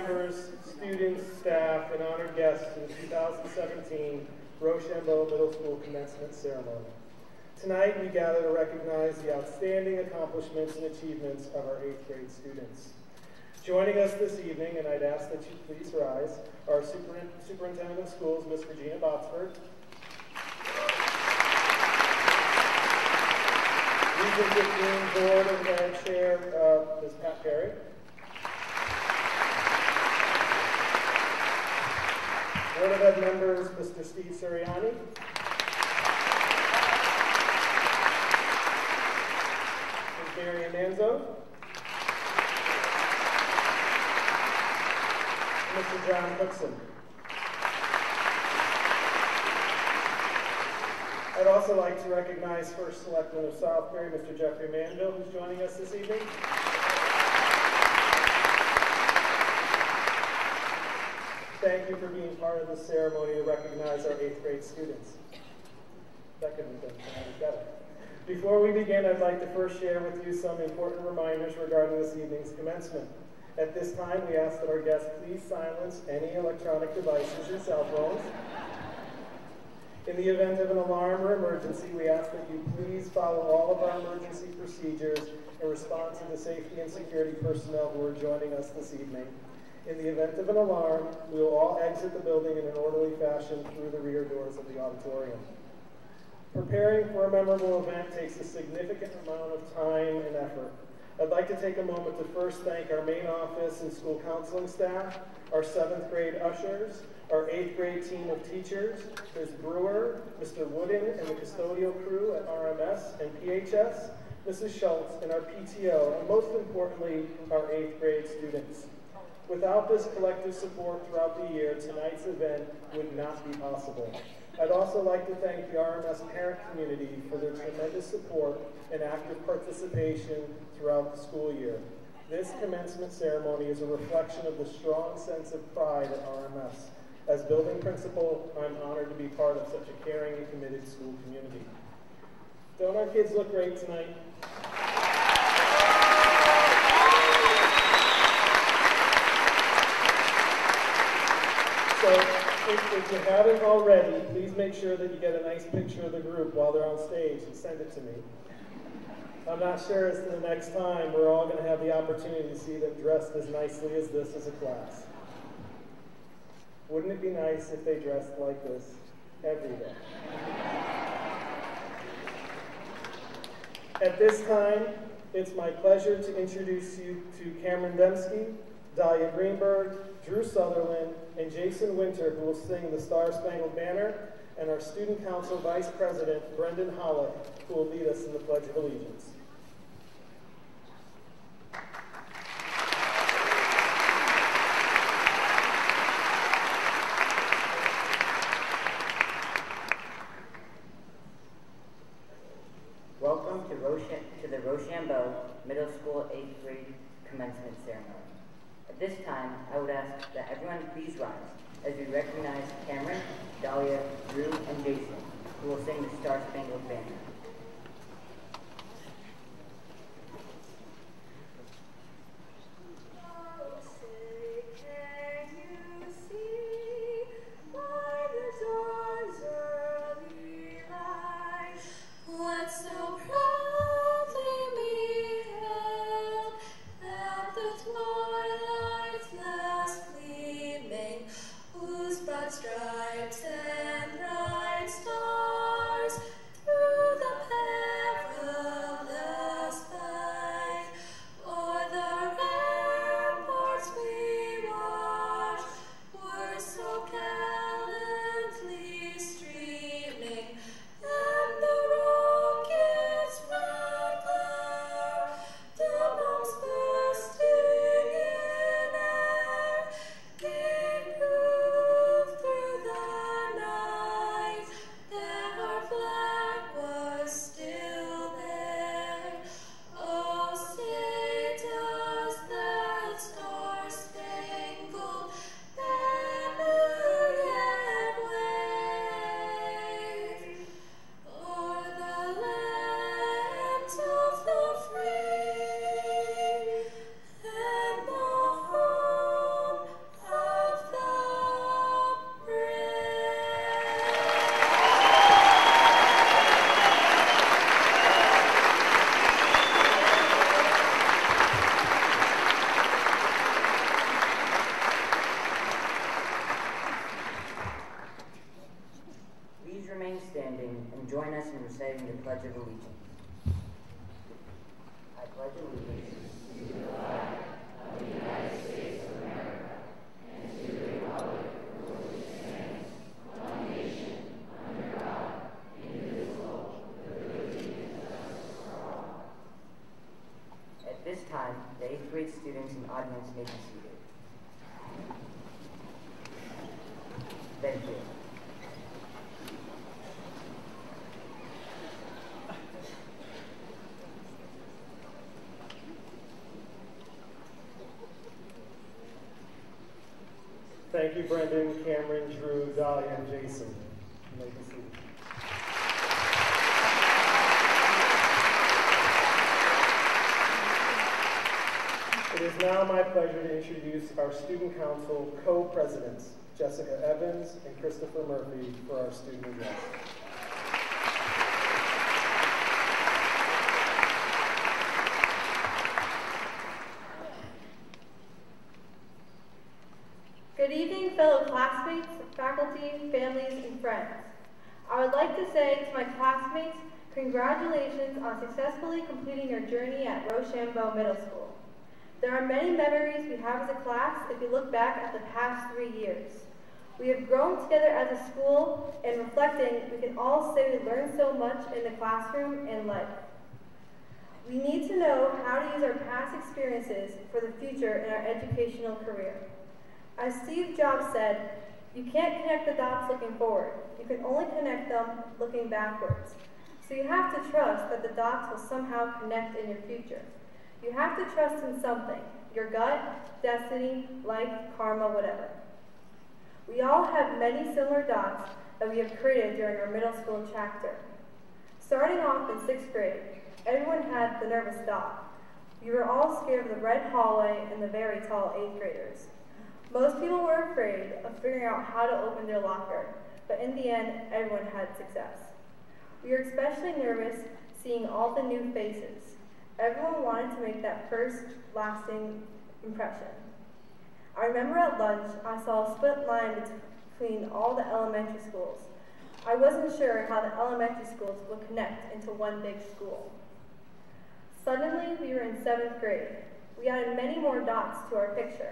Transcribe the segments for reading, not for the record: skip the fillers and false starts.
members, students, staff, and honored guests to the 2017 Rochambeau Middle School Commencement Ceremony. Tonight, we gather to recognize the outstanding accomplishments and achievements of our 8th grade students. Joining us this evening, and I'd ask that you please rise, are Superintendent of Schools, Ms. Regina Botsford, Region 15 Board and Ed Chair, Ms. Pat Perry, Board of Ed members, Mr. Steve Suriani, Ms. Marian Manzo, and Mr. John Cookson. I'd also like to recognize First Selectman of Southbury, Mr. Jeffrey Manville, who's joining us this evening. Thank you for being part of this ceremony to recognize our 8th grade students. That could have been better. Before we begin, I'd like to first share with you some important reminders regarding this evening's commencement. At this time, we ask that our guests please silence any electronic devices and cell phones. In the event of an alarm or emergency, we ask that you please follow all of our emergency procedures and respond to the safety and security personnel who are joining us this evening. In the event of an alarm, we will all exit the building in an orderly fashion through the rear doors of the auditorium. Preparing for a memorable event takes a significant amount of time and effort. I'd like to take a moment to first thank our main office and school counseling staff, our 7th grade ushers, our 8th grade team of teachers, Ms. Brewer, Mr. Wooden, and the custodial crew at RMS and PHS, Mrs. Schultz, and our PTO, and most importantly, our 8th grade students. Without this collective support throughout the year, tonight's event would not be possible. I'd also like to thank the RMS parent community for their tremendous support and active participation throughout the school year. This commencement ceremony is a reflection of the strong sense of pride at RMS. As building principal, I'm honored to be part of such a caring and committed school community. Don't our kids look great tonight? So, if you haven't already, please make sure that you get a nice picture of the group while they're on stage and send it to me. I'm not sure as to the next time we're all going to have the opportunity to see them dressed as nicely as this as a class. Wouldn't it be nice if they dressed like this every day? At this time, it's my pleasure to introduce you to Cameron Dembski, Dahlia Greenberg, Drew Sutherland, and Jason Winter, who will sing the Star-Spangled Banner, and our Student Council Vice President, Brendan Hollick, who will lead us in the Pledge of Allegiance. Welcome to the Rochambeau Middle School 8th grade commencement ceremony. At this time, I would ask that everyone please rise as we recognize Cameron, Dahlia, Drew, and Jason, who will sing the Star-Spangled Banner. Stripes and bright stars through the join us in reciting the Pledge of Allegiance. I pledge allegiance to the flag of the United States of America and to the republic for which it stands, one nation, under God, indivisible, with liberty and justice for all. At this time, the 8th grade students and audience may be seated. Thank you. Thank you, Brendan, Cameron, Drew, Dahlia, and Jason. You may be seated. It is now my pleasure to introduce our Student Council co-presidents, Jessica Evans and Christopher Murphy, for our student address. Good evening, fellow classmates, faculty, families, and friends. I would like to say to my classmates, congratulations on successfully completing your journey at Rochambeau Middle School. There are many memories we have as a class if you look back at the past 3 years. We have grown together as a school, and reflecting, we can all say we learned so much in the classroom and life. We need to know how to use our past experiences for the future in our educational career. As Steve Jobs said, you can't connect the dots looking forward. You can only connect them looking backwards. So you have to trust that the dots will somehow connect in your future. You have to trust in something, your gut, destiny, life, karma, whatever. We all have many similar dots that we have created during our middle school chapter. Starting off in 6th grade, everyone had the nervous dot. We were all scared of the red hallway and the very tall 8th graders. Most people were afraid of figuring out how to open their locker, but in the end, everyone had success. We were especially nervous seeing all the new faces. Everyone wanted to make that first lasting impression. I remember at lunch, I saw a split line between all the elementary schools. I wasn't sure how the elementary schools would connect into one big school. Suddenly, we were in 7th grade. We added many more dots to our picture.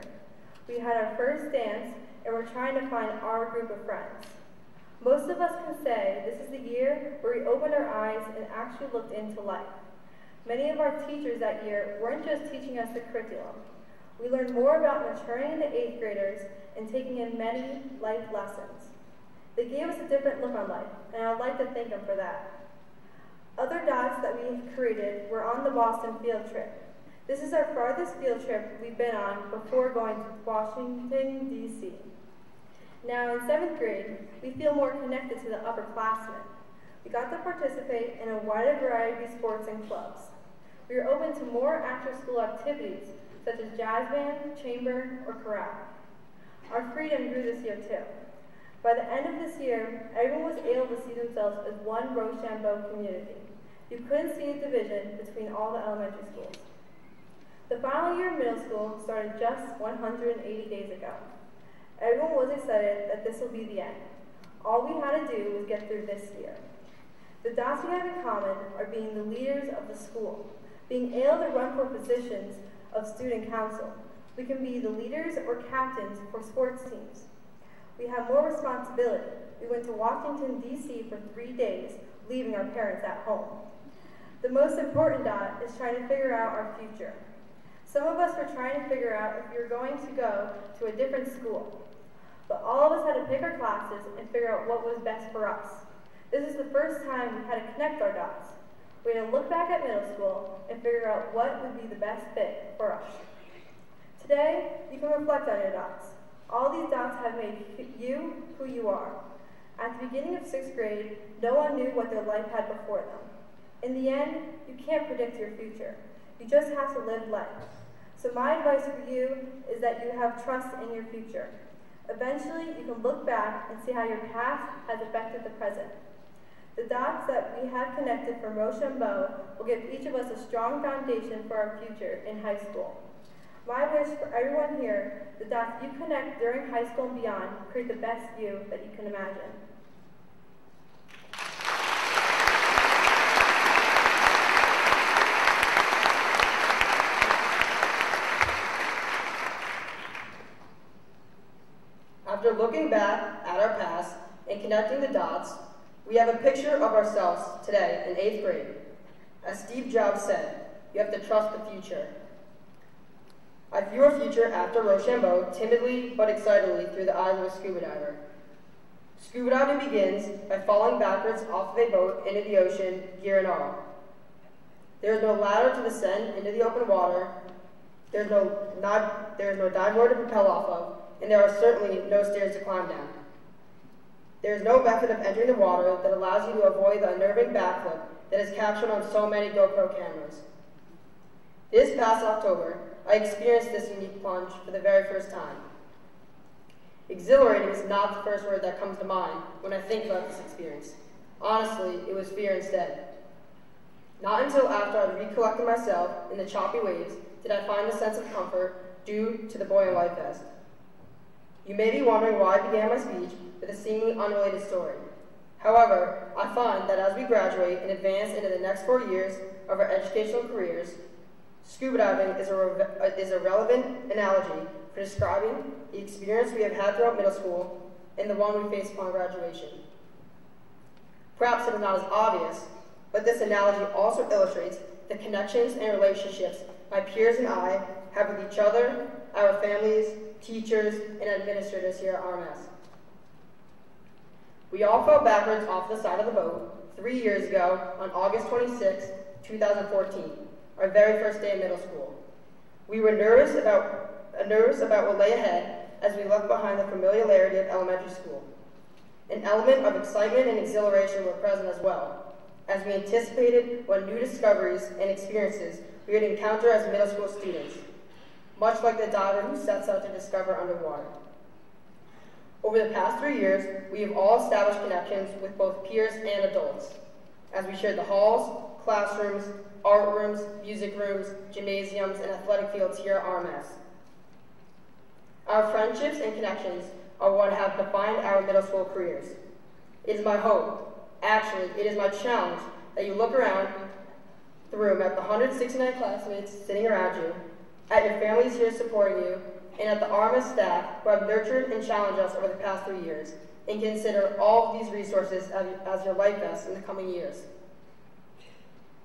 We had our first dance, and we're trying to find our group of friends. Most of us can say this is the year where we opened our eyes and actually looked into life. Many of our teachers that year weren't just teaching us the curriculum. We learned more about maturing into 8th graders and taking in many life lessons. They gave us a different look on life, and I'd like to thank them for that. Other dots that we created were on the Boston field trip. This is our farthest field trip we've been on before going to Washington, D.C. Now in 7th grade, we feel more connected to the upperclassmen. We got to participate in a wider variety of sports and clubs. We were open to more after-school activities, such as jazz band, chamber, or chorale. Our freedom grew this year too. By the end of this year, everyone was able to see themselves as one Rochambeau community. You couldn't see a division between all the elementary schools. The final year of middle school started just 180 days ago. Everyone was excited that this will be the end. All we had to do was get through this year. The dots we have in common are being the leaders of the school, being able to run for positions of student council. We can be the leaders or captains for sports teams. We have more responsibility. We went to Washington, D.C. for 3 days, leaving our parents at home. The most important dot is trying to figure out our future. Some of us were trying to figure out if we were going to go to a different school, but all of us had to pick our classes and figure out what was best for us. This is the first time we had to connect our dots. We had to look back at middle school and figure out what would be the best fit for us. Today, you can reflect on your dots. All these dots have made you who you are. At the beginning of 6th grade, no one knew what their life had before them. In the end, you can't predict your future. You just have to live life. So my advice for you is that you have trust in your future. Eventually, you can look back and see how your past has affected the present. The dots that we have connected from Rochambeau will give each of us a strong foundation for our future in high school. My wish for everyone here, the dots you connect during high school and beyond create the best you that you can imagine. looking back at our past and connecting the dots, we have a picture of ourselves today in 8th grade. As Steve Jobs said, you have to trust the future. I view our future after Rochambeau timidly but excitedly through the eyes of a scuba diver. Scuba diving begins by falling backwards off of a boat into the ocean, gear and all. There is no ladder to descend into the open water, there is no dive board to propel off of, and there are certainly no stairs to climb down. There is no method of entering the water that allows you to avoid the unnerving backflip that is captured on so many GoPro cameras. This past October, I experienced this unique plunge for the very first time. Exhilarating is not the first word that comes to mind when I think about this experience. Honestly, it was fear instead. Not until after I recollected myself in the choppy waves did I find a sense of comfort due to the buoyant life vest. You may be wondering why I began my speech with a seemingly unrelated story. However, I find that as we graduate and advance into the next 4 years of our educational careers, scuba diving is a relevant analogy for describing the experience we have had throughout middle school and the one we face upon graduation. Perhaps it is not as obvious, but this analogy also illustrates the connections and relationships my peers and I have with each other, our families, teachers, and administrators here at RMS. We all fell backwards off the side of the boat 3 years ago on August 26, 2014, our very first day of middle school. We were nervous about what lay ahead as we left behind the familiarity of elementary school. An element of excitement and exhilaration were present as well, as we anticipated what new discoveries and experiences we would encounter as middle school students, much like the diver who sets out to discover underwater. Over the past 3 years, we have all established connections with both peers and adults, as we shared the halls, classrooms, art rooms, music rooms, gymnasiums, and athletic fields here at RMS. Our friendships and connections are what have defined our middle school careers. It is my hope, actually, it is my challenge, that you look around the room at the 169 classmates sitting around you, at your families here supporting you, and at the RMS staff who have nurtured and challenged us over the past 3 years, and consider all of these resources as your life vests in the coming years.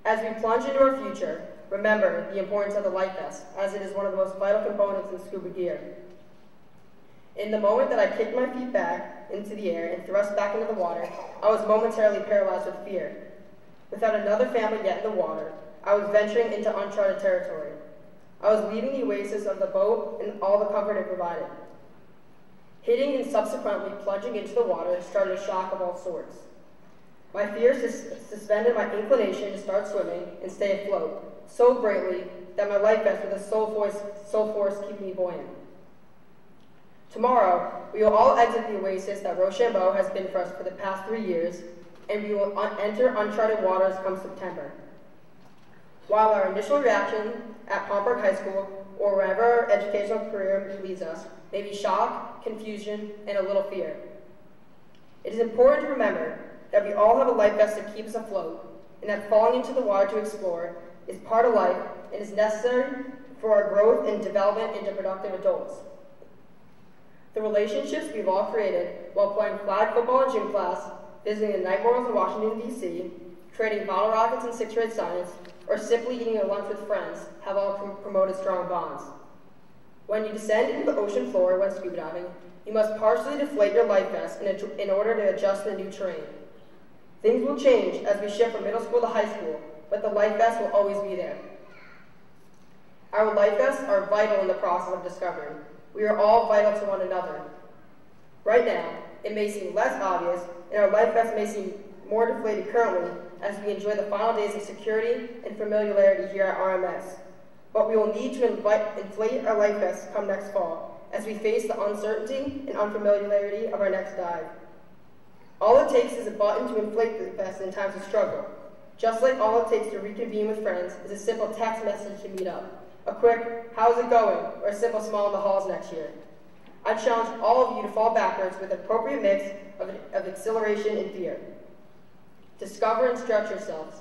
As we plunge into our future, remember the importance of the life vest, as it is one of the most vital components in scuba gear. In the moment that I kicked my feet back into the air and thrust back into the water, I was momentarily paralyzed with fear. Without another family yet in the water, I was venturing into uncharted territory. I was leaving the oasis of the boat and all the comfort it provided. Hitting and subsequently plunging into the water started a shock of all sorts. My fear suspended my inclination to start swimming and stay afloat so greatly that my life vest was a sole force keeping me buoyant. Tomorrow, we will all exit the oasis that Rochambeau has been for us for the past 3 years, and we will enter uncharted waters come September. While our initial reaction at Pomfret High School, or wherever our educational career leads us, may be shock, confusion, and a little fear. It is important to remember that we all have a life vest to keep us afloat, and that falling into the water to explore is part of life and is necessary for our growth and development into productive adults. The relationships we've all created while playing flag football in gym class, visiting the night morals in Washington, D.C., trading bottle rockets in 6th grade science, or simply eating a lunch with friends have all promoted strong bonds. When you descend into the ocean floor when scuba diving, you must partially deflate your life vest in order to adjust to the new terrain. Things will change as we shift from middle school to high school, but the life vest will always be there. Our life vests are vital in the process of discovery. We are all vital to one another. Right now, it may seem less obvious, and our life vests may seem more deflated currently as we enjoy the final days of security and familiarity here at RMS. But we will need to inflate our life vests come next fall as we face the uncertainty and unfamiliarity of our next dive. All it takes is a button to inflate the vest in times of struggle. Just like all it takes to reconvene with friends is a simple text message to meet up. A quick, how's it going, or a simple smile in the halls next year. I challenge all of you to fall backwards with an appropriate mix of exhilaration and fear. Discover and stretch yourselves.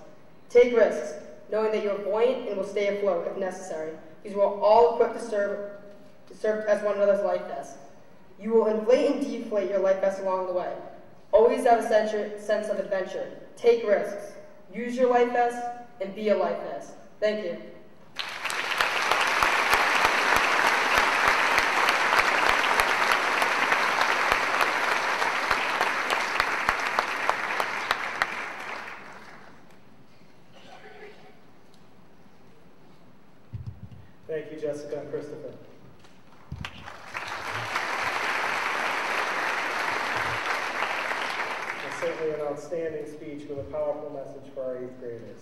Take risks, knowing that you are buoyant and will stay afloat if necessary, because we are all equipped to serve as one another's life vests. You will inflate and deflate your life vest along the way. Always have a sense of adventure. Take risks. Use your life vest and be a life vest. Thank you. Thank you, Jessica and Christopher. Certainly an outstanding speech with a powerful message for our 8th graders.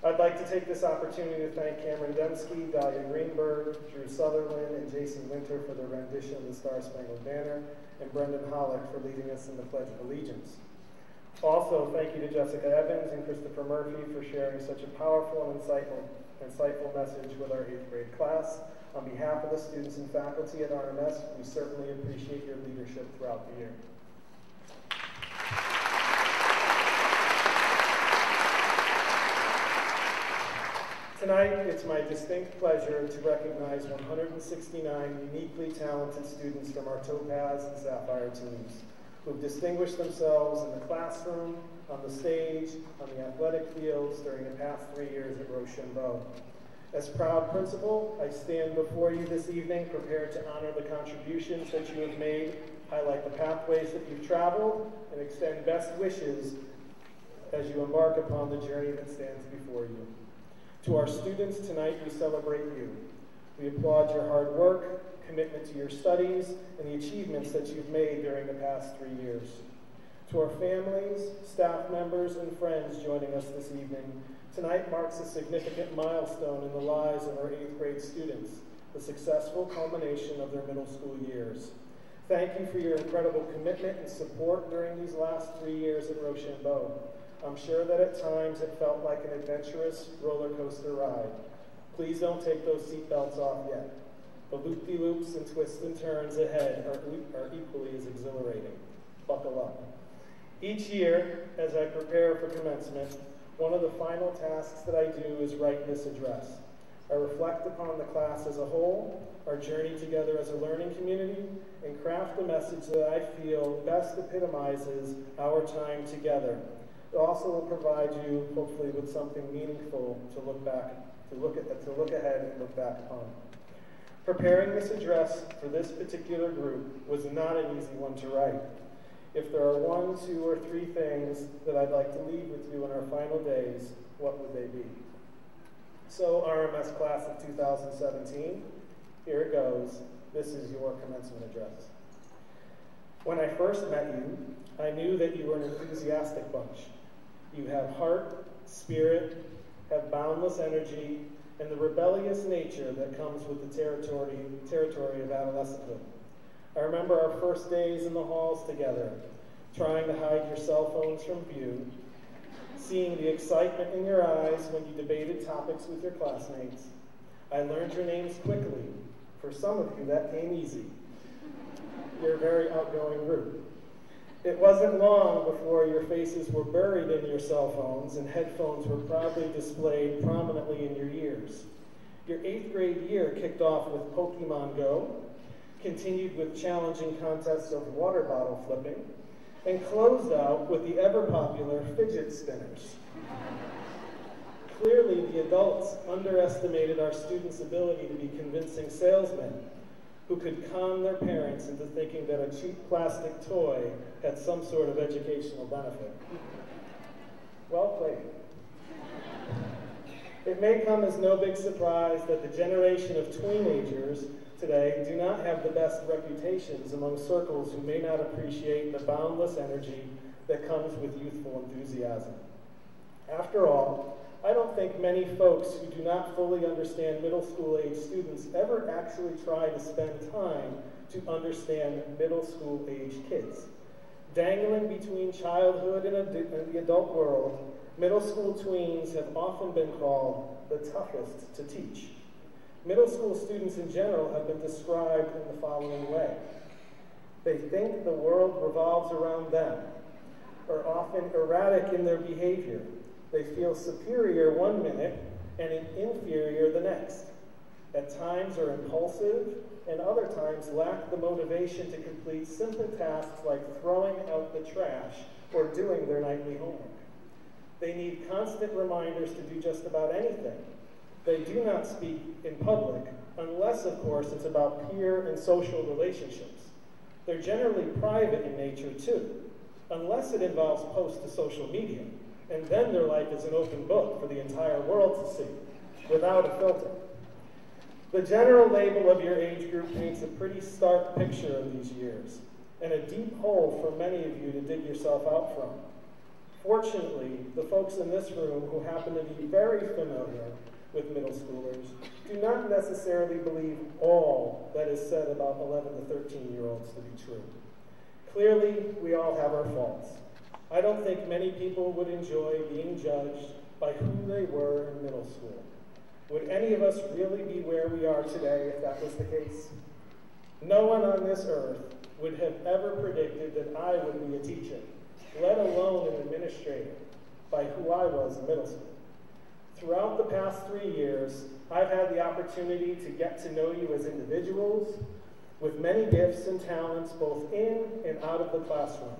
I'd like to take this opportunity to thank Cameron Dembski, Dahlia Greenberg, Drew Sutherland, and Jason Winter for their rendition of the Star-Spangled Banner, and Brendan Hollick for leading us in the Pledge of Allegiance. Also, thank you to Jessica Evans and Christopher Murphy for sharing such a powerful and insightful message with our 8th grade class. On behalf of the students and faculty at RMS, we certainly appreciate your leadership throughout the year. Tonight, it's my distinct pleasure to recognize 169 uniquely talented students from our Topaz and Sapphire teams who have distinguished themselves in the classroom, on the stage, on the athletic fields during the past 3 years at Rochambeau. As proud principal, I stand before you this evening prepared to honor the contributions that you have made, highlight the pathways that you've traveled, and extend best wishes as you embark upon the journey that stands before you. To our students tonight, we celebrate you. We applaud your hard work, commitment to your studies, and the achievements that you've made during the past 3 years. To our families, staff members, and friends joining us this evening, tonight marks a significant milestone in the lives of our 8th grade students, the successful culmination of their middle school years. Thank you for your incredible commitment and support during these last 3 years at Rochambeau. I'm sure that at times it felt like an adventurous roller coaster ride. Please don't take those seatbelts off yet. The loop-de-loops and twists and turns ahead are equally as exhilarating. Buckle up. Each year, as I prepare for commencement, one of the final tasks that I do is write this address. I reflect upon the class as a whole, our journey together as a learning community, and craft a message that I feel best epitomizes our time together. It also will provide you, hopefully, with something meaningful to look ahead and look back upon. Preparing this address for this particular group was not an easy one to write. If there are 1, 2, or 3 things that I'd like to leave with you in our final days, what would they be? So, RMS class of 2017, here it goes. This is your commencement address. When I first met you, I knew that you were an enthusiastic bunch. You have heart, spirit, have boundless energy, and the rebellious nature that comes with the territory of adolescenthood. I remember our first days in the halls together, trying to hide your cell phones from view, seeing the excitement in your eyes when you debated topics with your classmates. I learned your names quickly. For some of you, that came easy. You're a very outgoing group. It wasn't long before your faces were buried in your cell phones and headphones were proudly displayed prominently in your ears. Your 8th grade year kicked off with Pokemon Go, continued with challenging contests of water bottle flipping, and closed out with the ever-popular fidget spinners. Clearly, the adults underestimated our students' ability to be convincing salesmen who could con their parents into thinking that a cheap plastic toy had some sort of educational benefit. Well played. It may come as no big surprise that the generation of teenagers today do not have the best reputations among circles who may not appreciate the boundless energy that comes with youthful enthusiasm. After all, I don't think many folks who do not fully understand middle school age students ever actually try to spend time to understand middle school age kids. Dangling between childhood and the adult world, middle school tweens have often been called the toughest to teach. Middle school students in general have been described in the following way. They think the world revolves around them, are often erratic in their behavior. They feel superior one minute and inferior the next. At times are impulsive, and other times lack the motivation to complete simple tasks like throwing out the trash or doing their nightly homework. They need constant reminders to do just about anything. They do not speak in public, unless, of course, it's about peer and social relationships. They're generally private in nature, too, unless it involves posts to social media, and then their life is an open book for the entire world to see, without a filter. The general label of your age group paints a pretty stark picture of these years, and a deep hole for many of you to dig yourself out from. Fortunately, the folks in this room who happen to be very familiar with middle schoolers do not necessarily believe all that is said about 11 to 13-year-olds to be true. Clearly, we all have our faults. I don't think many people would enjoy being judged by who they were in middle school. Would any of us really be where we are today if that was the case? No one on this earth would have ever predicted that I would be a teacher, let alone an administrator, by who I was in middle school. Throughout the past 3 years, I've had the opportunity to get to know you as individuals with many gifts and talents both in and out of the classroom.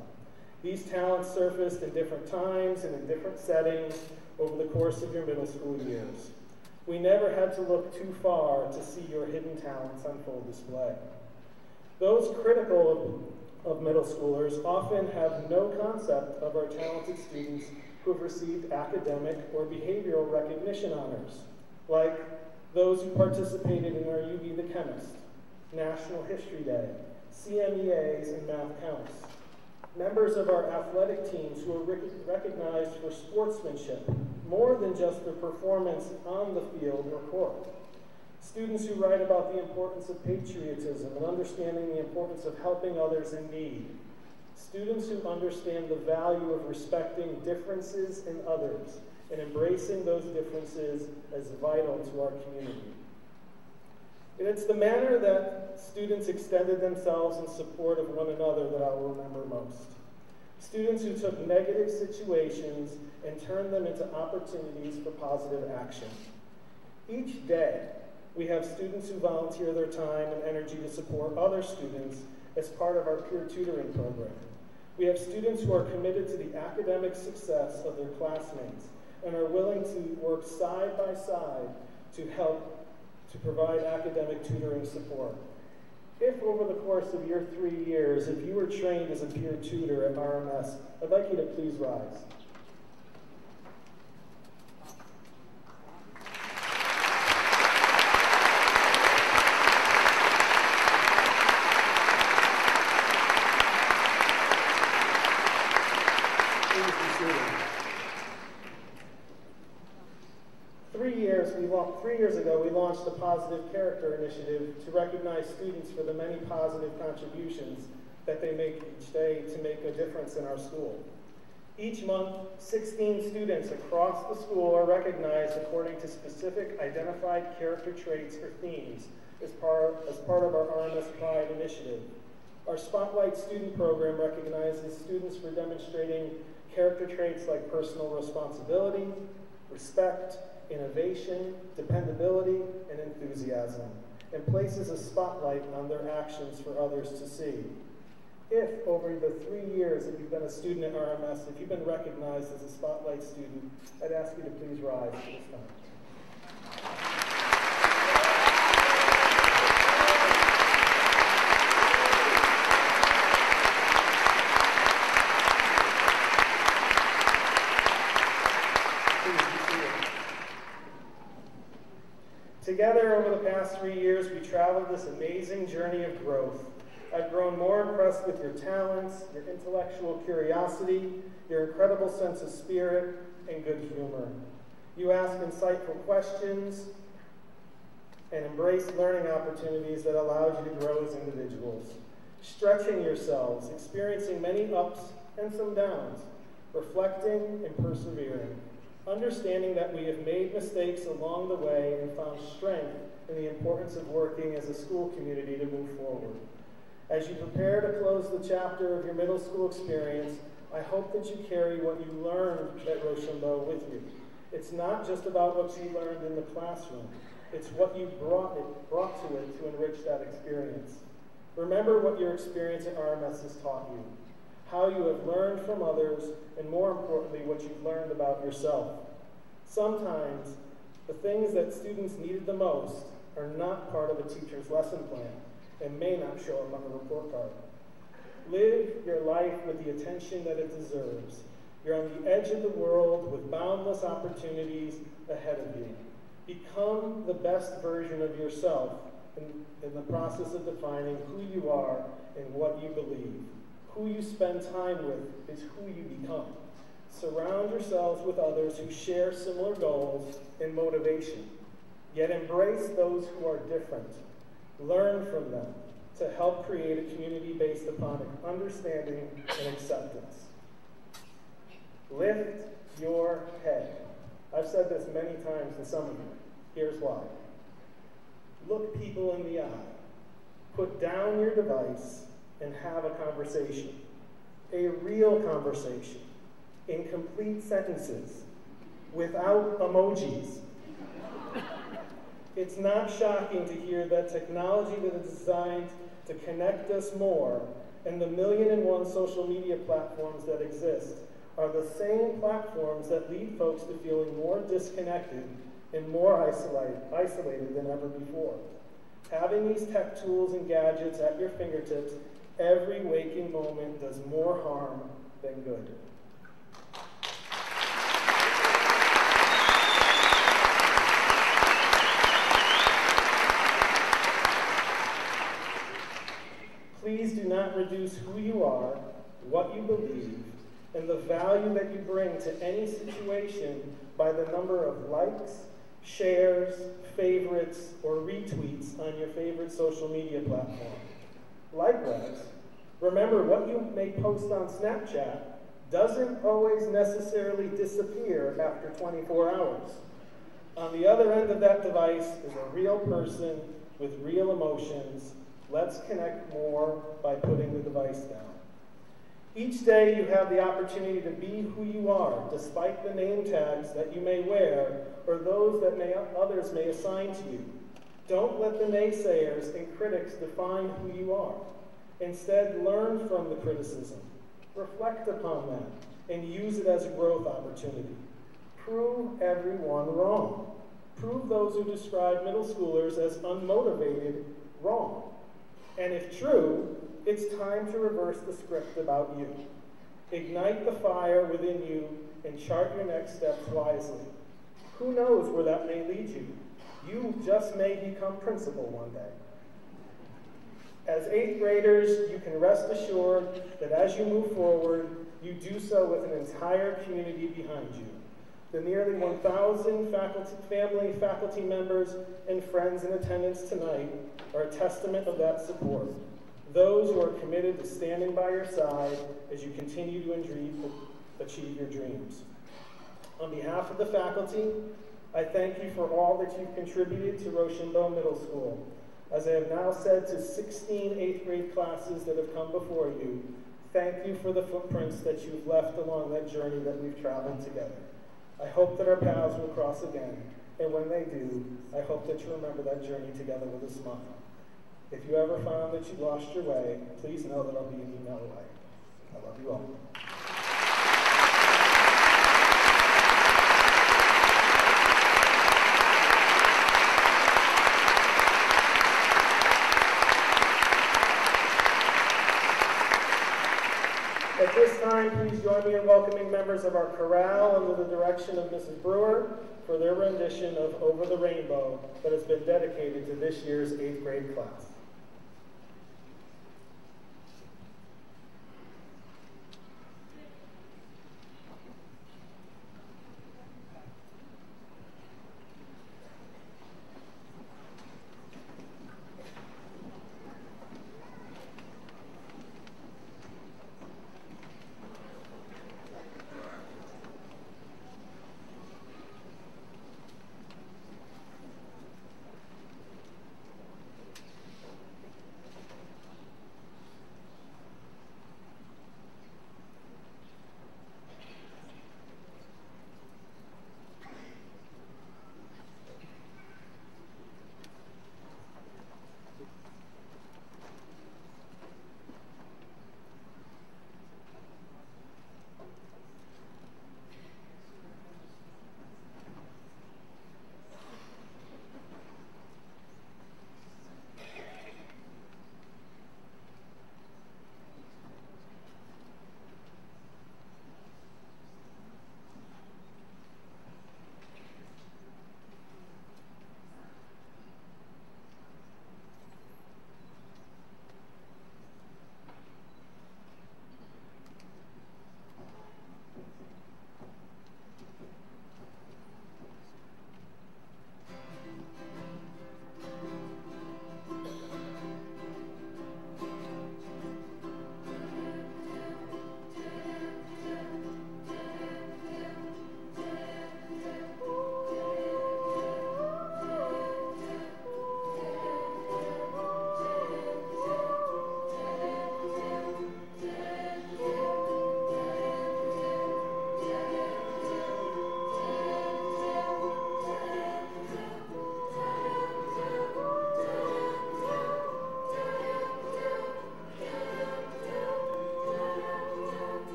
These talents surfaced in different times and in different settings over the course of your middle school years. We never had to look too far to see your hidden talents on full display. Those critical of middle schoolers often have no concept of our talented students who have received academic or behavioral recognition honors, like those who participated in our You Be the Chemist, National History Day, CMEAs, and math counts. Members of our athletic teams who are recognized for sportsmanship, more than just their performance on the field or court. Students who write about the importance of patriotism and understanding the importance of helping others in need. Students who understand the value of respecting differences in others and embracing those differences as vital to our community. And it's the manner that students extended themselves in support of one another that I will remember most. Students who took negative situations and turned them into opportunities for positive action. Each day, we have students who volunteer their time and energy to support other students as part of our peer tutoring program. We have students who are committed to the academic success of their classmates and are willing to work side by side to help to provide academic tutoring support. If over the course of your 3 years, if you were trained as a peer tutor at RMS, I'd like you to please rise. Please be seated. 3 years ago, we launched the Positive Character Initiative to recognize students for the many positive contributions that they make each day to make a difference in our school. Each month, 16 students across the school are recognized according to specific identified character traits or themes as part of our RMS Pride initiative. Our Spotlight Student Program recognizes students for demonstrating character traits like personal responsibility, respect, innovation, dependability, and enthusiasm, and places a spotlight on their actions for others to see. If over the 3 years that you've been a student at RMS, if you've been recognized as a Spotlight student, I'd ask you to please rise at this time. Together over the past 3 years, we traveled this amazing journey of growth. I've grown more impressed with your talents, your intellectual curiosity, your incredible sense of spirit, and good humor. You ask insightful questions and embrace learning opportunities that allow you to grow as individuals. Stretching yourselves, experiencing many ups and some downs, reflecting and persevering. Understanding that we have made mistakes along the way and found strength in the importance of working as a school community to move forward. As you prepare to close the chapter of your middle school experience, I hope that you carry what you learned at Rochambeau with you. It's not just about what you learned in the classroom. It's what you brought to it to enrich that experience. Remember what your experience at RMS has taught you, how you have learned from others, and more importantly, what you've learned about yourself. Sometimes, the things that students needed the most are not part of a teacher's lesson plan and may not show up on the report card. Live your life with the attention that it deserves. You're on the edge of the world with boundless opportunities ahead of you. Become the best version of yourself in the process of defining who you are and what you believe. Who you spend time with is who you become. Surround yourselves with others who share similar goals and motivation, yet embrace those who are different. Learn from them to help create a community based upon understanding and acceptance. Lift your head. I've said this many times to some of you. Here's why. Look people in the eye. Put down your device and have a conversation. A real conversation. In complete sentences. Without emojis. It's not shocking to hear that technology that is designed to connect us more and the 1,000,001 social media platforms that exist are the same platforms that lead folks to feeling more disconnected and more isolated than ever before. Having these tech tools and gadgets at your fingertips every waking moment does more harm than good. Please do not reduce who you are, what you believe, and the value that you bring to any situation by the number of likes, shares, favorites, or retweets on your favorite social media platform. Likewise, remember what you may post on Snapchat doesn't always necessarily disappear after 24 hours. On the other end of that device is a real person with real emotions. Let's connect more by putting the device down. Each day you have the opportunity to be who you are, despite the name tags that you may wear or those that others may assign to you. Don't let the naysayers and critics define who you are. Instead, learn from the criticism, reflect upon them, and use it as a growth opportunity. Prove everyone wrong. Prove those who describe middle schoolers as unmotivated wrong. And if true, it's time to reverse the script about you. Ignite the fire within you and chart your next steps wisely. Who knows where that may lead you? You just may become principal one day. As 8th graders, you can rest assured that as you move forward, you do so with an entire community behind you. The nearly 1,000 faculty members, and friends in attendance tonight are a testament of that support. Those who are committed to standing by your side as you continue to achieve your dreams. On behalf of the faculty, I thank you for all that you've contributed to Rochambeau Middle School. As I have now said to 16 8th grade classes that have come before you, thank you for the footprints that you've left along that journey that we've traveled together. I hope that our paths will cross again, and when they do, I hope that you remember that journey together with a smile. If you ever found that you lost your way, please know that I'll be an email away. I love you all. At this time, please join me in welcoming members of our chorale under the direction of Mrs. Brewer for their rendition of Over the Rainbow that has been dedicated to this year's 8th grade class.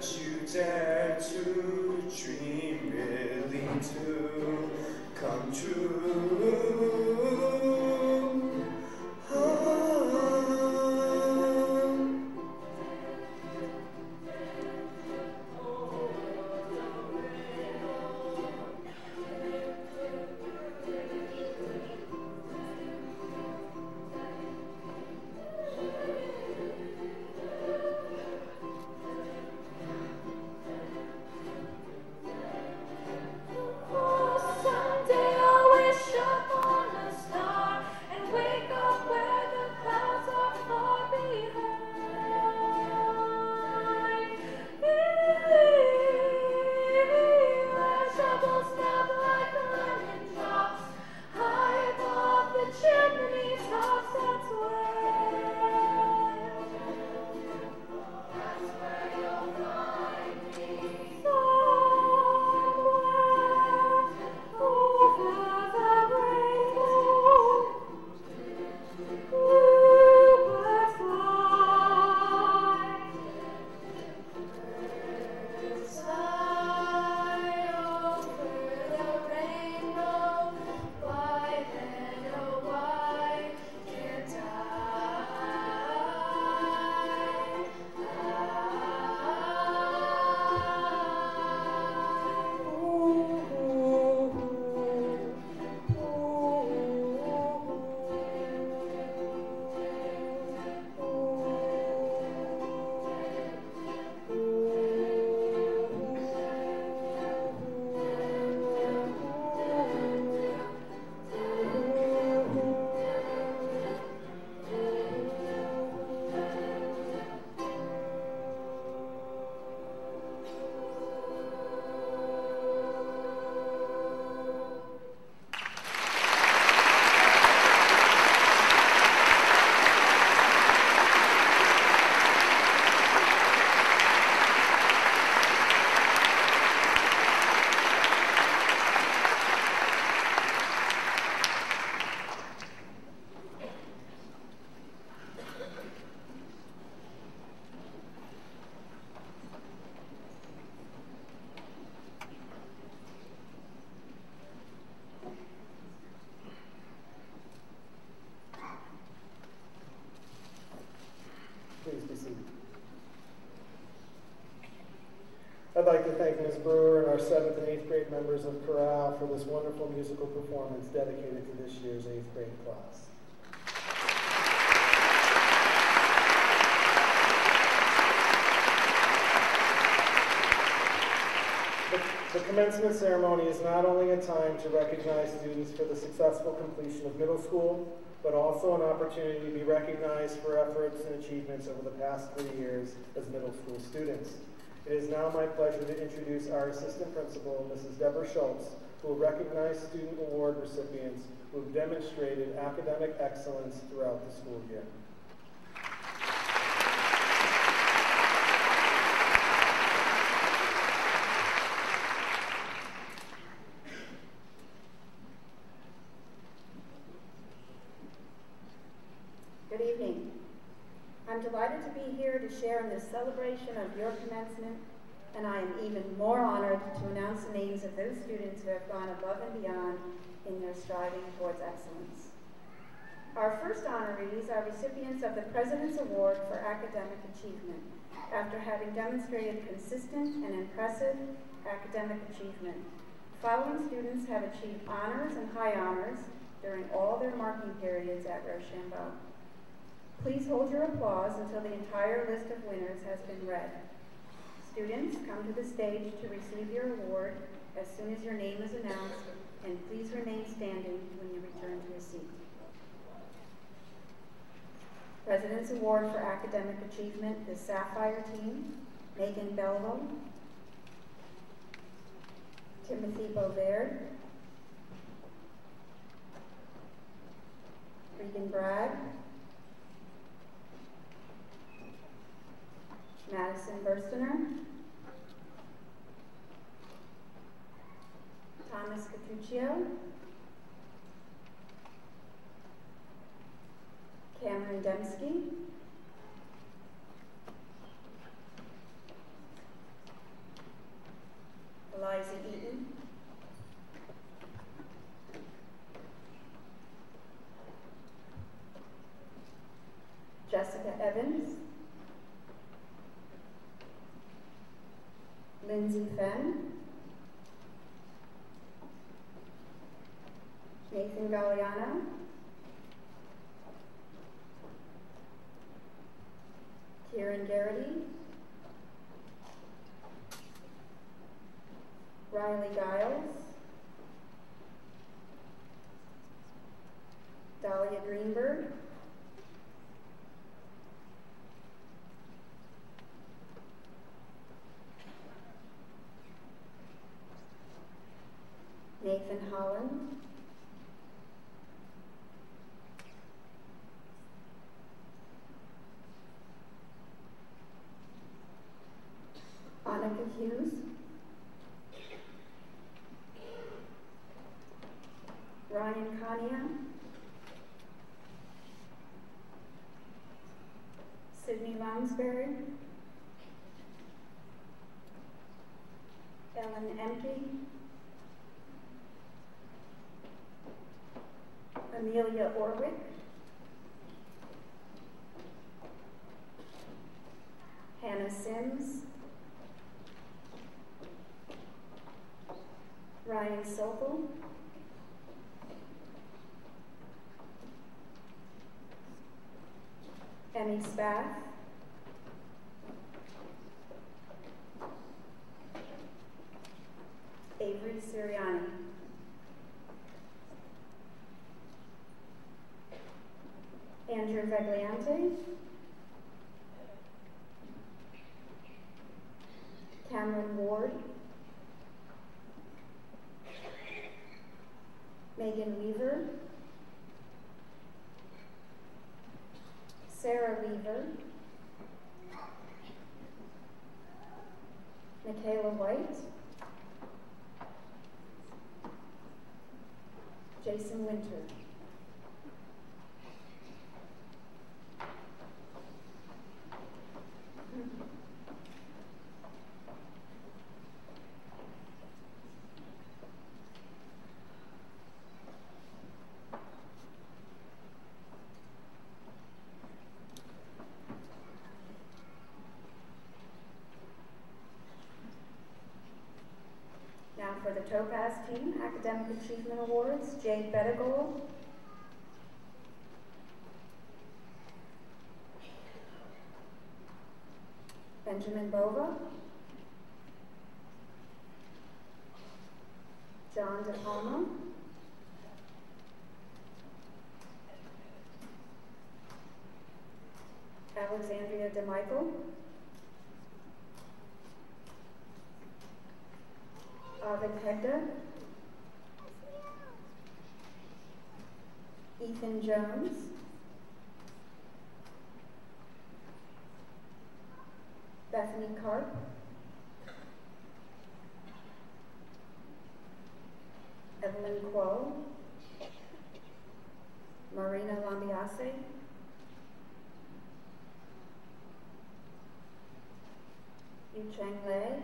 that you dare to dream really do come true. Please be seated. I'd like to thank Ms. Brewer and our 7th and 8th grade members of chorale for this wonderful musical performance dedicated to this year's 8th grade class. The commencement ceremony is not only a time to recognize students for the successful completion of middle school, but also an opportunity to be recognized for efforts and achievements over the past 3 years as middle school students. It is now my pleasure to introduce our Assistant Principal, Mrs. Deborah Schultz, who will recognize student award recipients who have demonstrated academic excellence throughout the school year. Good evening. I'm delighted to be here to share in this celebration of your commencement, and I am even more honored to announce the names of those students who have gone above and beyond in their striving towards excellence. Our first honorees are recipients of the President's Award for Academic Achievement, after having demonstrated consistent and impressive academic achievement. The following students have achieved honors and high honors during all their marking periods at Rochambeau. Please hold your applause until the entire list of winners has been read. Students, come to the stage to receive your award as soon as your name is announced, and please remain standing when you return to a seat. President's Award for Academic Achievement, the Sapphire Team, Megan Belvo, Timothy Bovaird, Regan Bragg, Madison Burstener, Thomas Catuccio, Cameron Dembski, Lindsay Fenn, Nathan Galliano, Kieran Garrity, Riley Giles, Dahlia Greenberg, Nathan Holland, Annika Hughes, Ryan Kania, Sydney Lounsbury, Ellen Emke, Amelia Orwick, Hannah Sims, Ryan Sokol, Emmy Spath, Avery Siriani. Andrew Vegliante, Cameron Ward, Megan Weaver, Sarah Weaver, Michaela White, Jason Winter. Now for the Topaz team, Academic Achievement Awards, Jade Bedegold, Benjamin Bova, John De Palma, Alexandria DeMichael, Arvid Hegda, Ethan Jones, Bethany Karp, Evelyn Kuo, Marina Lambiase, Yu Cheng Lei,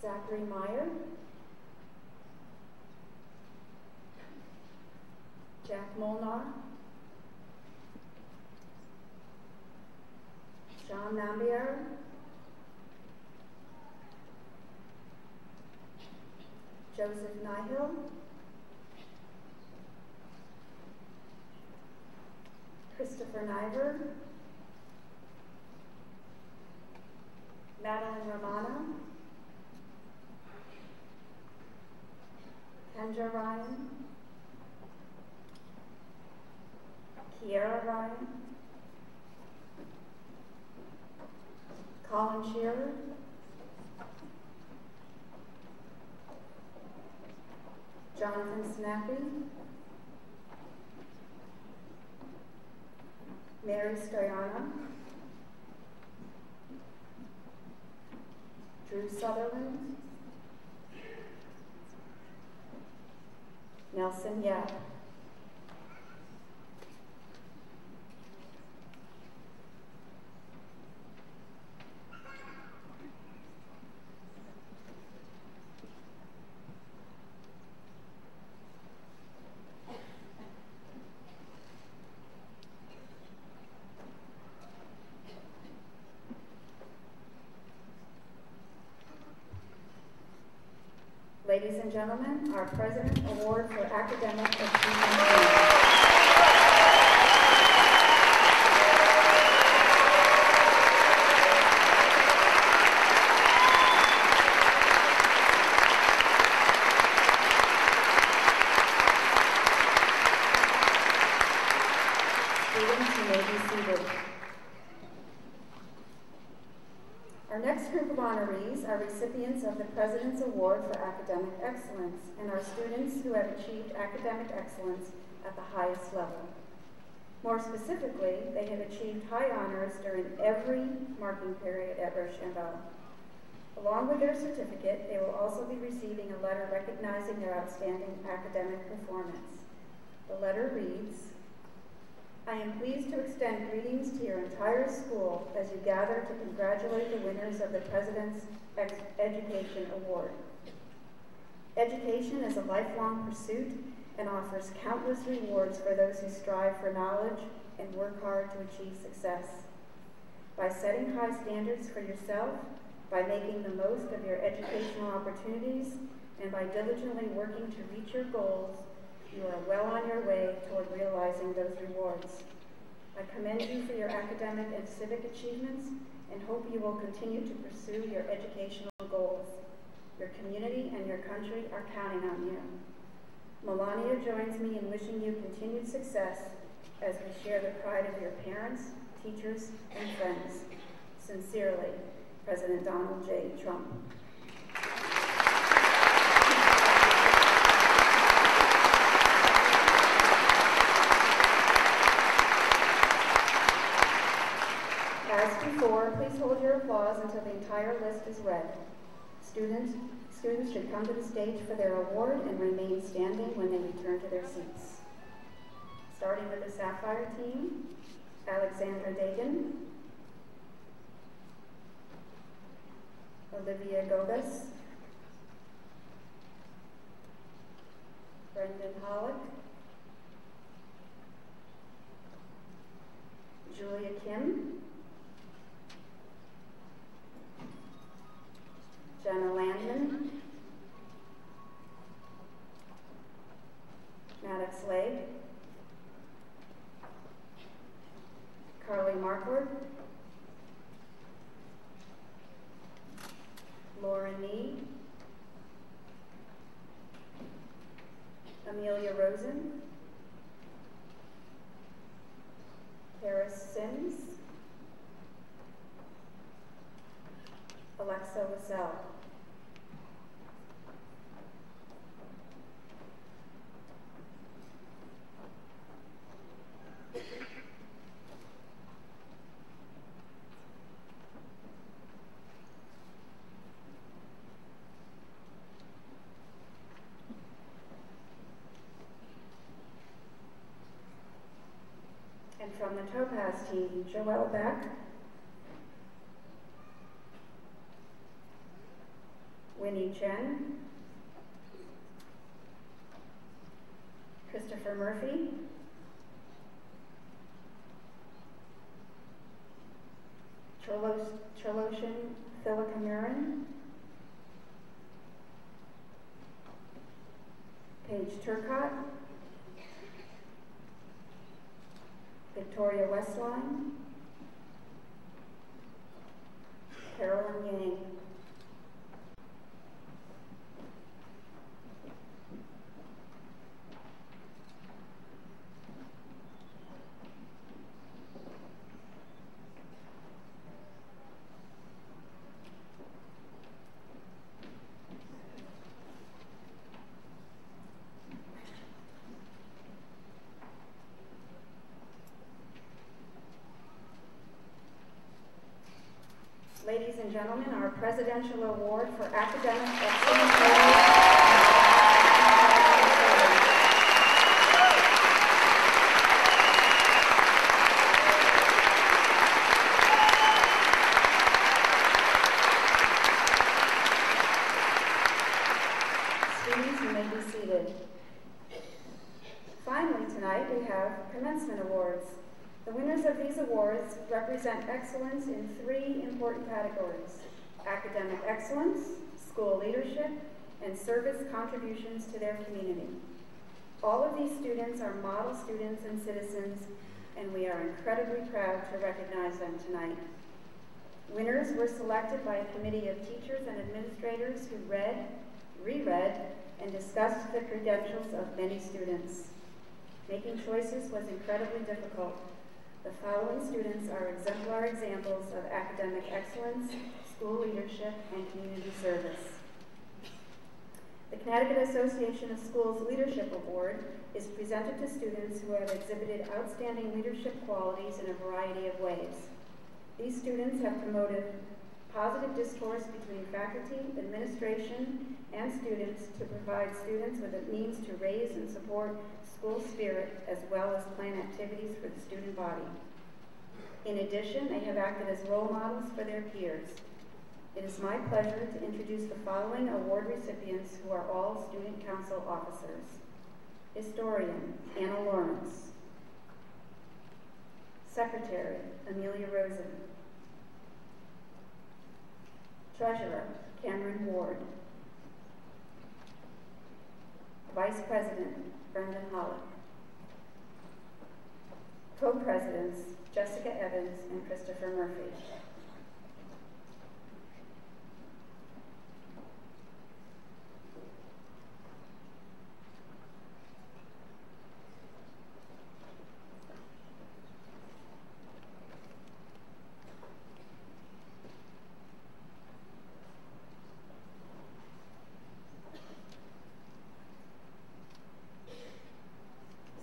Zachary Meyer, Jack Molnar, John Nambier, Joseph Nihil, Christopher Niver, Madeline Romano, Kendra Ryan, Kiera Ryan, Colin Shearer, Jonathan Snappy, Mary Stoyana, Drew Sutherland, Nelson Yap. Ladies and gentlemen, our President Award for Academic Achievement. Our next group of honorees are recipients of the President's Award for Academic Excellence and are students who have achieved academic excellence at the highest level. More specifically, they have achieved high honors during every marking period at Rochambeau. Along with their certificate, they will also be receiving a letter recognizing their outstanding academic performance. The letter reads, "I am pleased to extend greetings to your entire school as you gather to congratulate the winners of the President's Education Award. Education is a lifelong pursuit and offers countless rewards for those who strive for knowledge and work hard to achieve success. By setting high standards for yourself, by making the most of your educational opportunities, and by diligently working to reach your goals, you are well on your way toward realizing those rewards. I commend you for your academic and civic achievements and hope you will continue to pursue your educational goals. Your community and your country are counting on you." Melania joins me in wishing you continued success as we share the pride of your parents, teachers, and friends. Sincerely, President Donald J. Trump. As before, please hold your applause until the entire list is read. Students should come to the stage for their award and remain standing when they return to their seats. Starting with the Sapphire team, Alexandra Dagan, Olivia Gogas, Brendan Hollick, Julia Kim, Jenna Landman, Maddox Lake, Carly Markford, Laura Nee, Amelia Rosen, Paris Sims, Alexa Wassell. And from the Topaz team, Joelle Beck, Winnie Chen, Christopher Murphy, Troloshan Thilakamuran, Paige Turcott, Victoria Westline, Carolyn Yang. Ladies and gentlemen, our Presidential Award for Academic Excellence. Students, you may be seated. Finally, tonight we have Commencement Awards. The winners of these awards represent excellence in three important categories: academic excellence, school leadership, and service contributions to their community. All of these students are model students and citizens, and we are incredibly proud to recognize them tonight. Winners were selected by a committee of teachers and administrators who read, reread, and discussed the credentials of many students. Making choices was incredibly difficult. The following students are exemplary examples of academic excellence, school leadership, and community service. The Connecticut Association of Schools Leadership Award is presented to students who have exhibited outstanding leadership qualities in a variety of ways. These students have promoted positive discourse between faculty, administration, and students to provide students with a means to raise and support school spirit as well as plan activities for the student body. In addition, they have acted as role models for their peers. It is my pleasure to introduce the following award recipients who are all Student Council officers. Historian, Anna Lawrence. Secretary, Amelia Rosen. Treasurer, Cameron Ward. Vice President, Brendan Hollick. Co-Presidents, Jessica Evans and Christopher Murphy.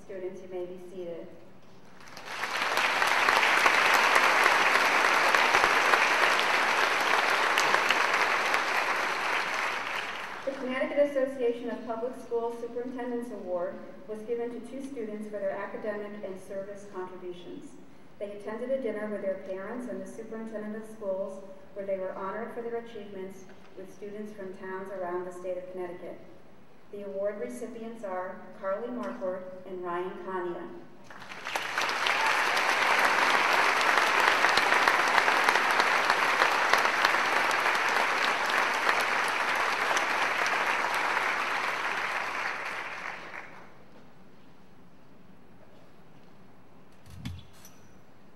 Students, you may be seated. The Connecticut Association of Public Schools Superintendents Award was given to 2 students for their academic and service contributions. They attended a dinner with their parents and the superintendent of schools where they were honored for their achievements with students from towns around the state of Connecticut. The award recipients are Carly Marquardt and Ryan Kania.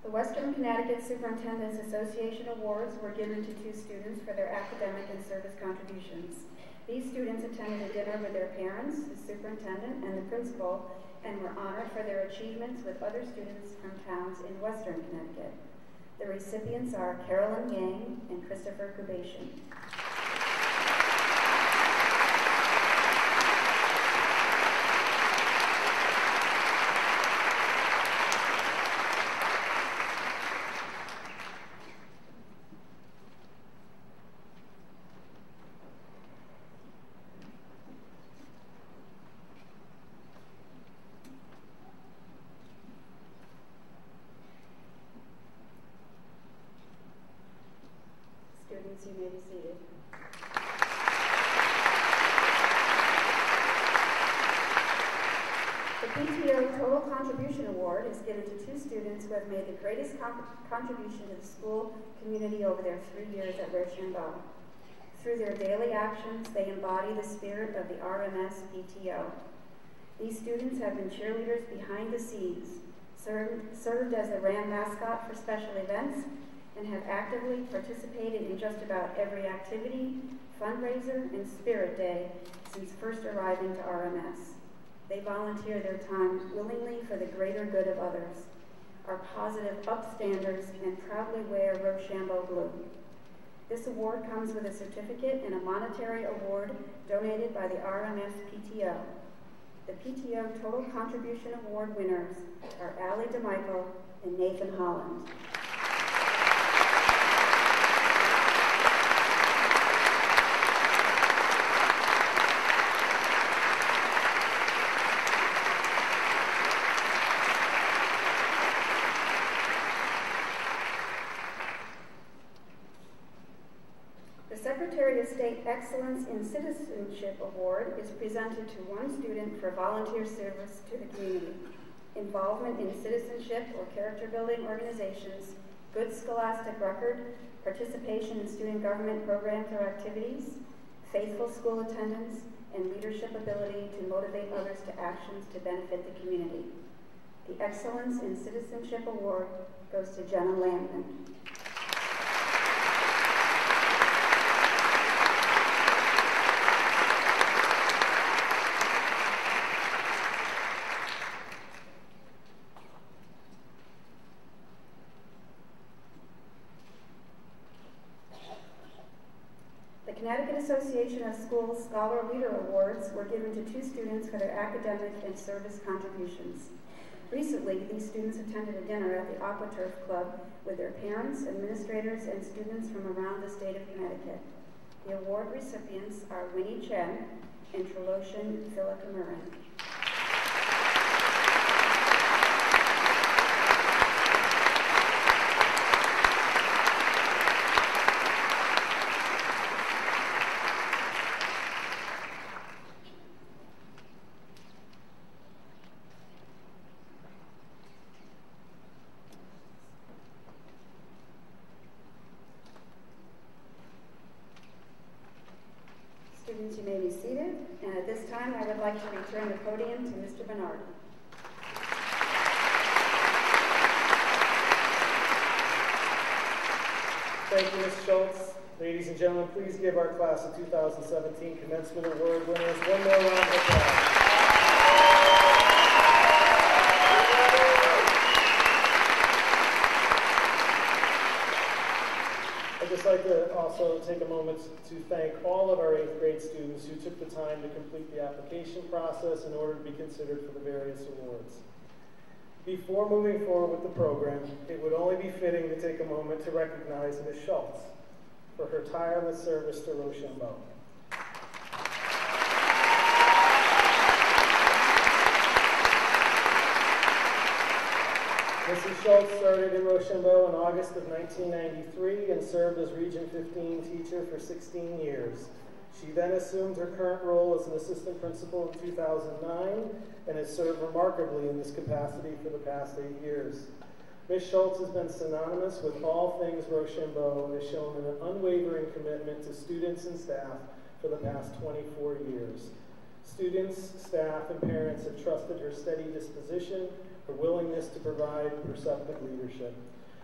The Western Connecticut Superintendents Association Awards were given to 2 students for their academic and service contributions. These students attended a dinner with their parents, the superintendent, and the principal, and were honored for their achievements with other students from towns in Western Connecticut. The recipients are Carolyn Yang and Christopher Kubation. Students, you may be seated. The PTO Total Contribution Award is given to 2 students who have made the greatest contribution to the school community over their 3 years at Rochambeau. Through their daily actions, they embody the spirit of the RMS PTO. These students have been cheerleaders behind the scenes, served as the Ram mascot for special events, and have actively participated in just about every activity, fundraiser, and spirit day since first arriving to RMS. They volunteer their time willingly for the greater good of others, are positive upstanders, and proudly wear Rochambeau blue. This award comes with a certificate and a monetary award donated by the RMS PTO. The PTO Total Contribution Award winners are Allie DeMichael and Nathan Holland. Secretary of State Excellence in Citizenship Award is presented to 1 student for volunteer service to the community, involvement in citizenship or character-building organizations, good scholastic record, participation in student government programs or activities, faithful school attendance, and leadership ability to motivate others to actions to benefit the community. The Excellence in Citizenship Award goes to Jenna Landman. The Connecticut Association of Schools Scholar Leader Awards were given to 2 students for their academic and service contributions. Recently, these students attended a dinner at the AquaTurf Club with their parents, administrators, and students from around the state of Connecticut. The award recipients are Winnie Chen and Treloshan Philikamuran. Students, you may be seated, and at this time I would like to return the podium to Mr. Bernard. Thank you, Ms. Schultz. Ladies and gentlemen, please give our class of 2017 Commencement Award winners one more round of applause. I'd just like to also take a moment to thank all of our 8th grade students who took the time to complete the application process in order to be considered for the various awards. Before moving forward with the program, it would only be fitting to take a moment to recognize Ms. Schultz for her tireless service to Rochambeau. Mrs. Schultz started in Rochambeau in August of 1993 and served as Region 15 teacher for 16 years. She then assumed her current role as an assistant principal in 2009 and has served remarkably in this capacity for the past 8 years. Ms. Schultz has been synonymous with all things Rochambeau and has shown an unwavering commitment to students and staff for the past 24 years. Students, staff, and parents have trusted her steady disposition, her willingness to provide perceptive leadership.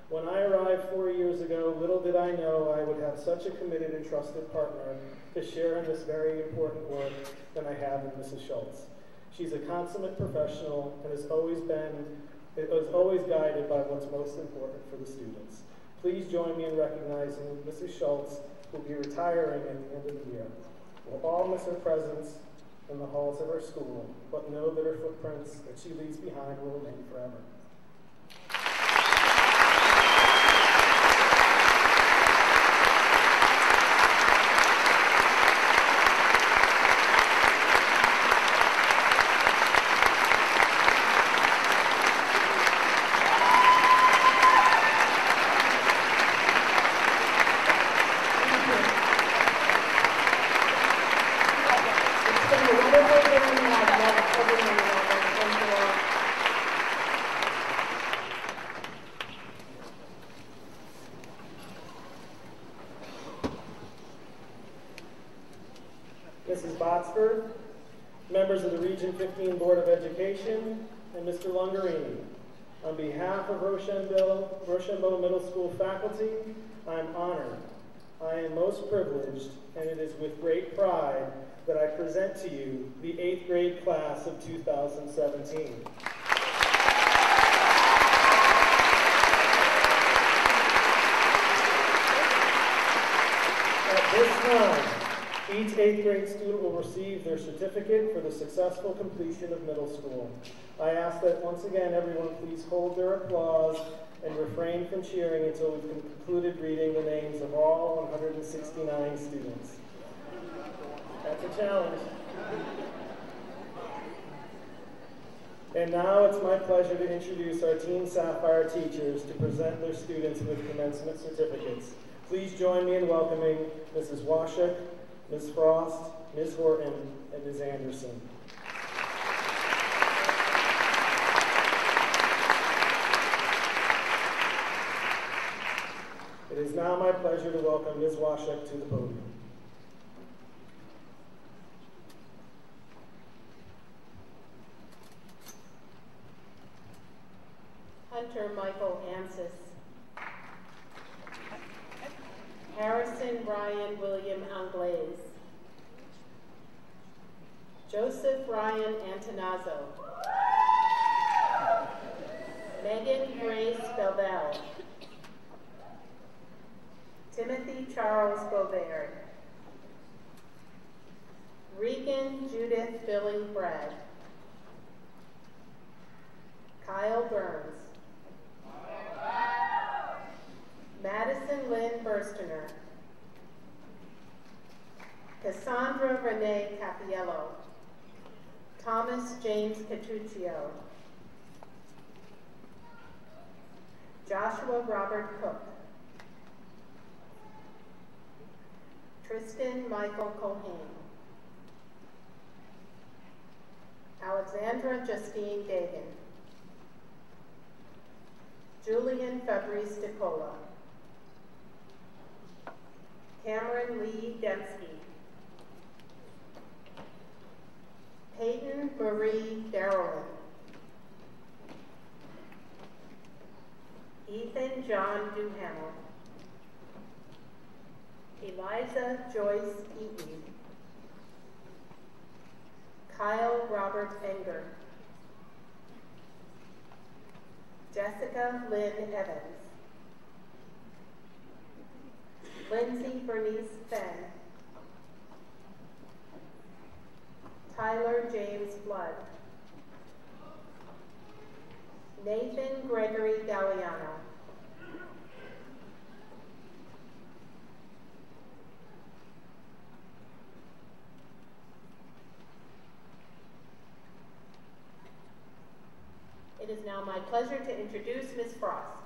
When I arrived 4 years ago, little did I know I would have such a committed and trusted partner to share in this very important work than I have in Mrs. Schultz. She's a consummate professional and has always guided by what's most important for the students. Please join me in recognizing Mrs. Schultz, who will be retiring at the end of the year. We'll all miss her presence in the halls of our school, but know that her footprints that she leaves behind will remain forever. Mrs. Botsford, members of the Region 15 Board of Education, and Mr. Lungarini. On behalf of Rochambeau Middle School faculty, I'm honored. I am most privileged, and it is with great pride that I present to you the 8th grade class of 2017. At this time, each 8th grade student will receive their certificate for the successful completion of middle school. I ask that once again everyone please hold their applause and refrain from cheering until we've concluded reading the names of all 169 students. That's a challenge. And now it's my pleasure to introduce our Team Sapphire teachers to present their students with commencement certificates. Please join me in welcoming Mrs. Washuk, Ms. Frost, Ms. Horton, and Ms. Anderson. It is now my pleasure to welcome Ms. Washuk to the podium. Hunter Michael Ansis. Harrison Ryan William Anglaise. Joseph Ryan Antonazzo. Megan Grace Belvell. Timothy Charles Bovard. Regan Judith Billy Bragg. Kyle Burns. Madison Lynn Burstener. Cassandra Renee Capiello. Thomas James Petruccio. Joshua Robert Cook. Tristan Michael Cohane. Alexandra Justine Dagan. Julian Fabrice DeCola. Cameron Lee Dembski. Peyton Marie Darrowin. Ethan John Duhamel. Eliza Joyce Eaton. Kyle Robert Enger. Jessica Lynn Evans. Lindsay Bernice Fenn. Tyler James Flood. Nathan Gregory Galliano. It is now my pleasure to introduce Ms. Frost.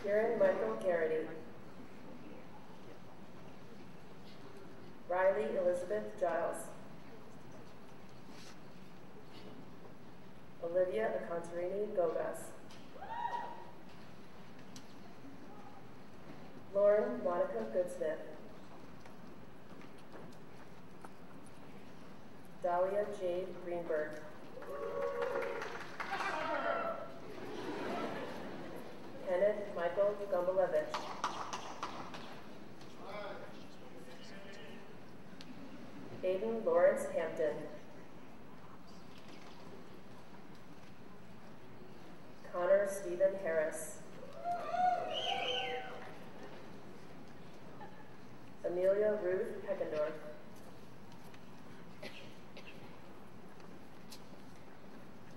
Kieran Michael Garrity. Riley Elizabeth Giles. Olivia Acontarini Gogas. Lauren Monica Goodsmith. Dahlia Jade Greenberg. Kenneth Michael Gombolevich. Aiden Lawrence Hampton. Connor Stephen Harris. Amelia Ruth Heckendorf.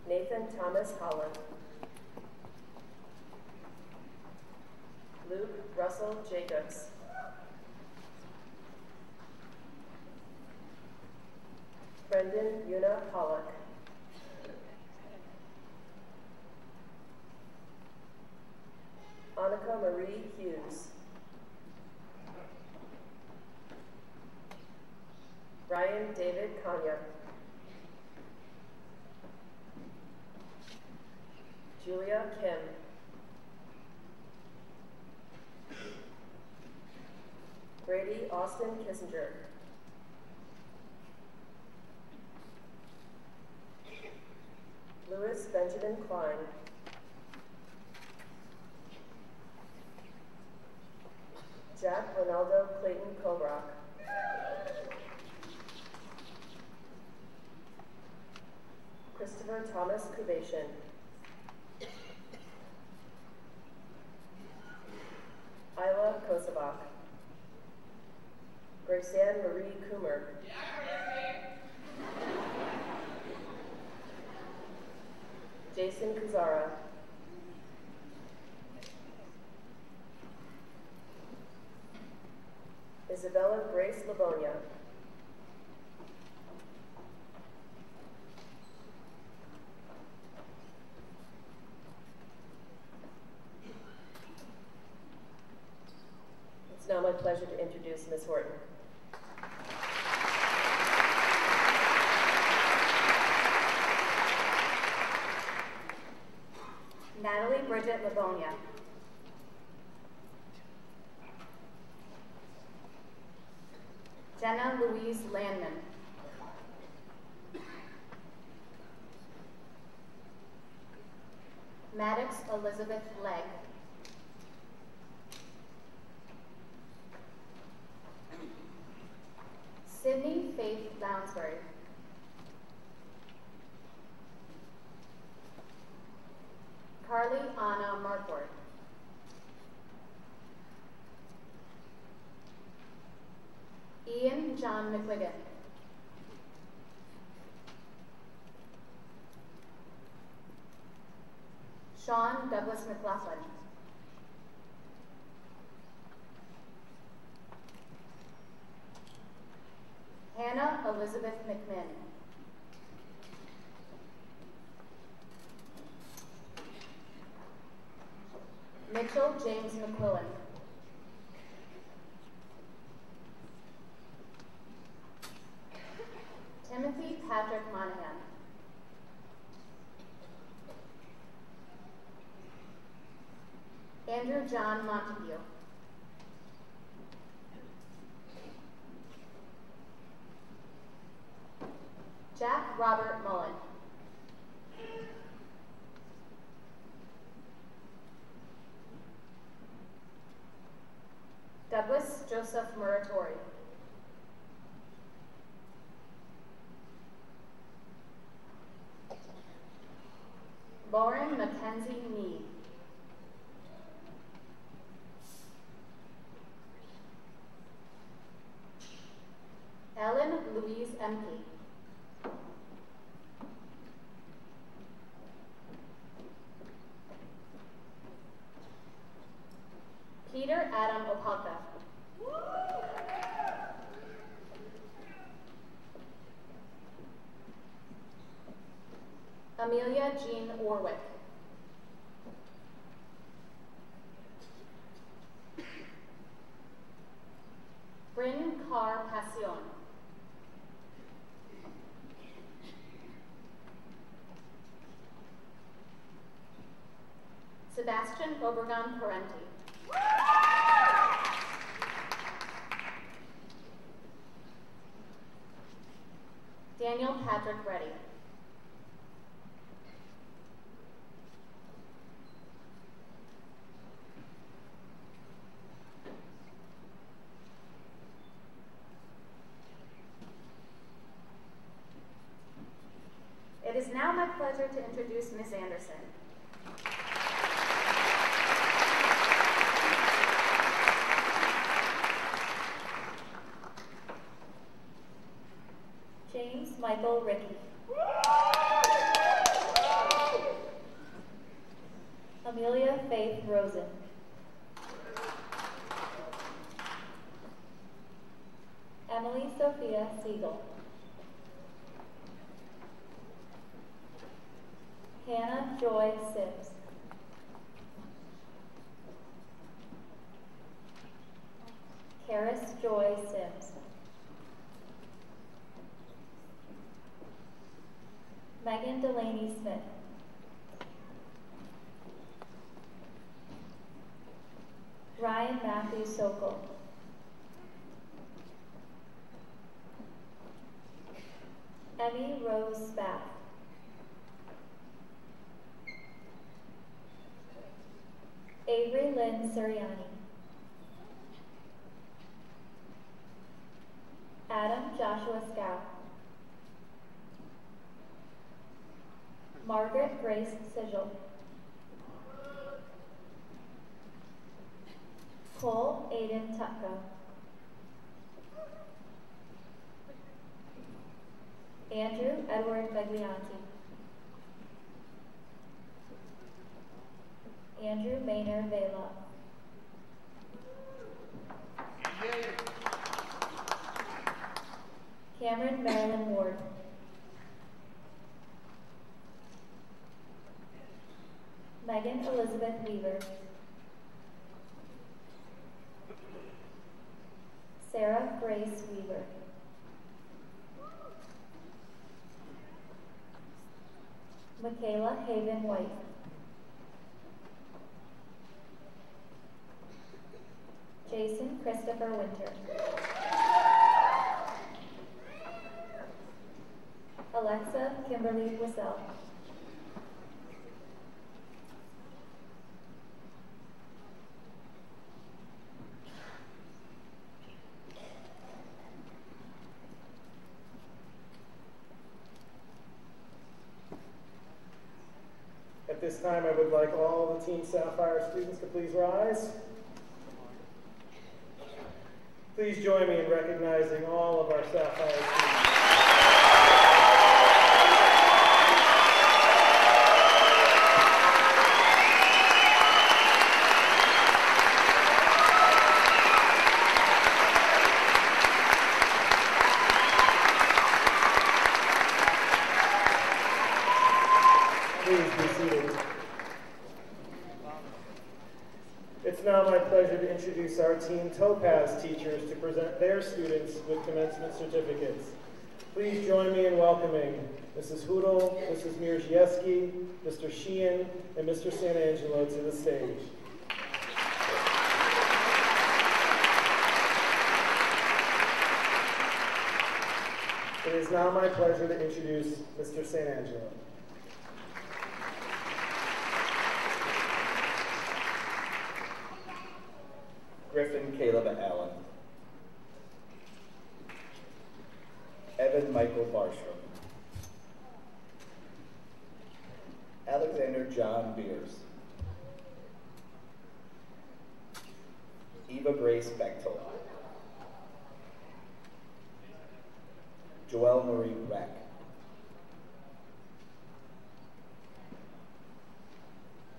Nathan Thomas Holland. Luke Russell Jacobs. Brendan Yuna Pollock. Annika Marie Hughes. Ryan David Kanya. Julia Kim. Brady Austin Kissinger. Louis Benjamin Klein. Jack Ronaldo Clayton Kobrock. Christopher Thomas Kubation. Isla Kosovak. Gracianne Marie Coomer. Jason Kuzara. Isabella Grace Livonia. It's now my pleasure to introduce Ms. Horton. Natalie Bridget Livonia. Jenna Louise Landman. Maddox Elizabeth Legg. Sydney Faith Lounsbury. Carly Anna Marquardt. Ian John McWiggin. Sean Douglas McLaughlin. Hannah Elizabeth McMinn. Mitchell James McQuillan. Timothy Patrick Monahan. Andrew John Montague. Jack Robert Mullen. Douglas Joseph Muratori. Lauren Mackenzie Mead. Ellen Louise Emke. Peter Adam Opalka. Amelia Jean Orwick. Bryn Carr Passion. Sebastian Obregon Parenti. Daniel Patrick Reddy. It is now my pleasure to introduce Ms. Anderson. James Michael Rickey. Amelia Faith Rosen. Emily Sophia Siegel. Hannah Joy Sims. Karis Joy Sims. Megan Delaney Smith. Ryan Matthew Sokol. Emmy Rose Spath. Avery Lynn Suriani. Adam Joshua Scow. Margaret Grace Sigil. Cole Aiden Tutko. Andrew Edward Meglianti. Andrew Maynard Vela. Cameron Marilyn Ward. Megan Elizabeth Weaver. Sarah Grace Weaver. Michaela Haven White. Jason Christopher Winter. Alexa Kimberly Wissell. At this time, I would like all the Team Sapphire students to please rise. Please join me in recognizing all of our Sapphire students. It's now my pleasure to introduce our Team Topaz teachers to present their students with commencement certificates. Please join me in welcoming Mrs. Hoodle, Mrs. Mirziewski, Mr. Sheehan, and Mr. Santangelo to the stage. It is now my pleasure to introduce Mr. Santangelo. Griffin Caleb Allen. Evan Michael Barstrom. Alexander John Beers. Eva Grace Bechtel. Joelle Marie Rack.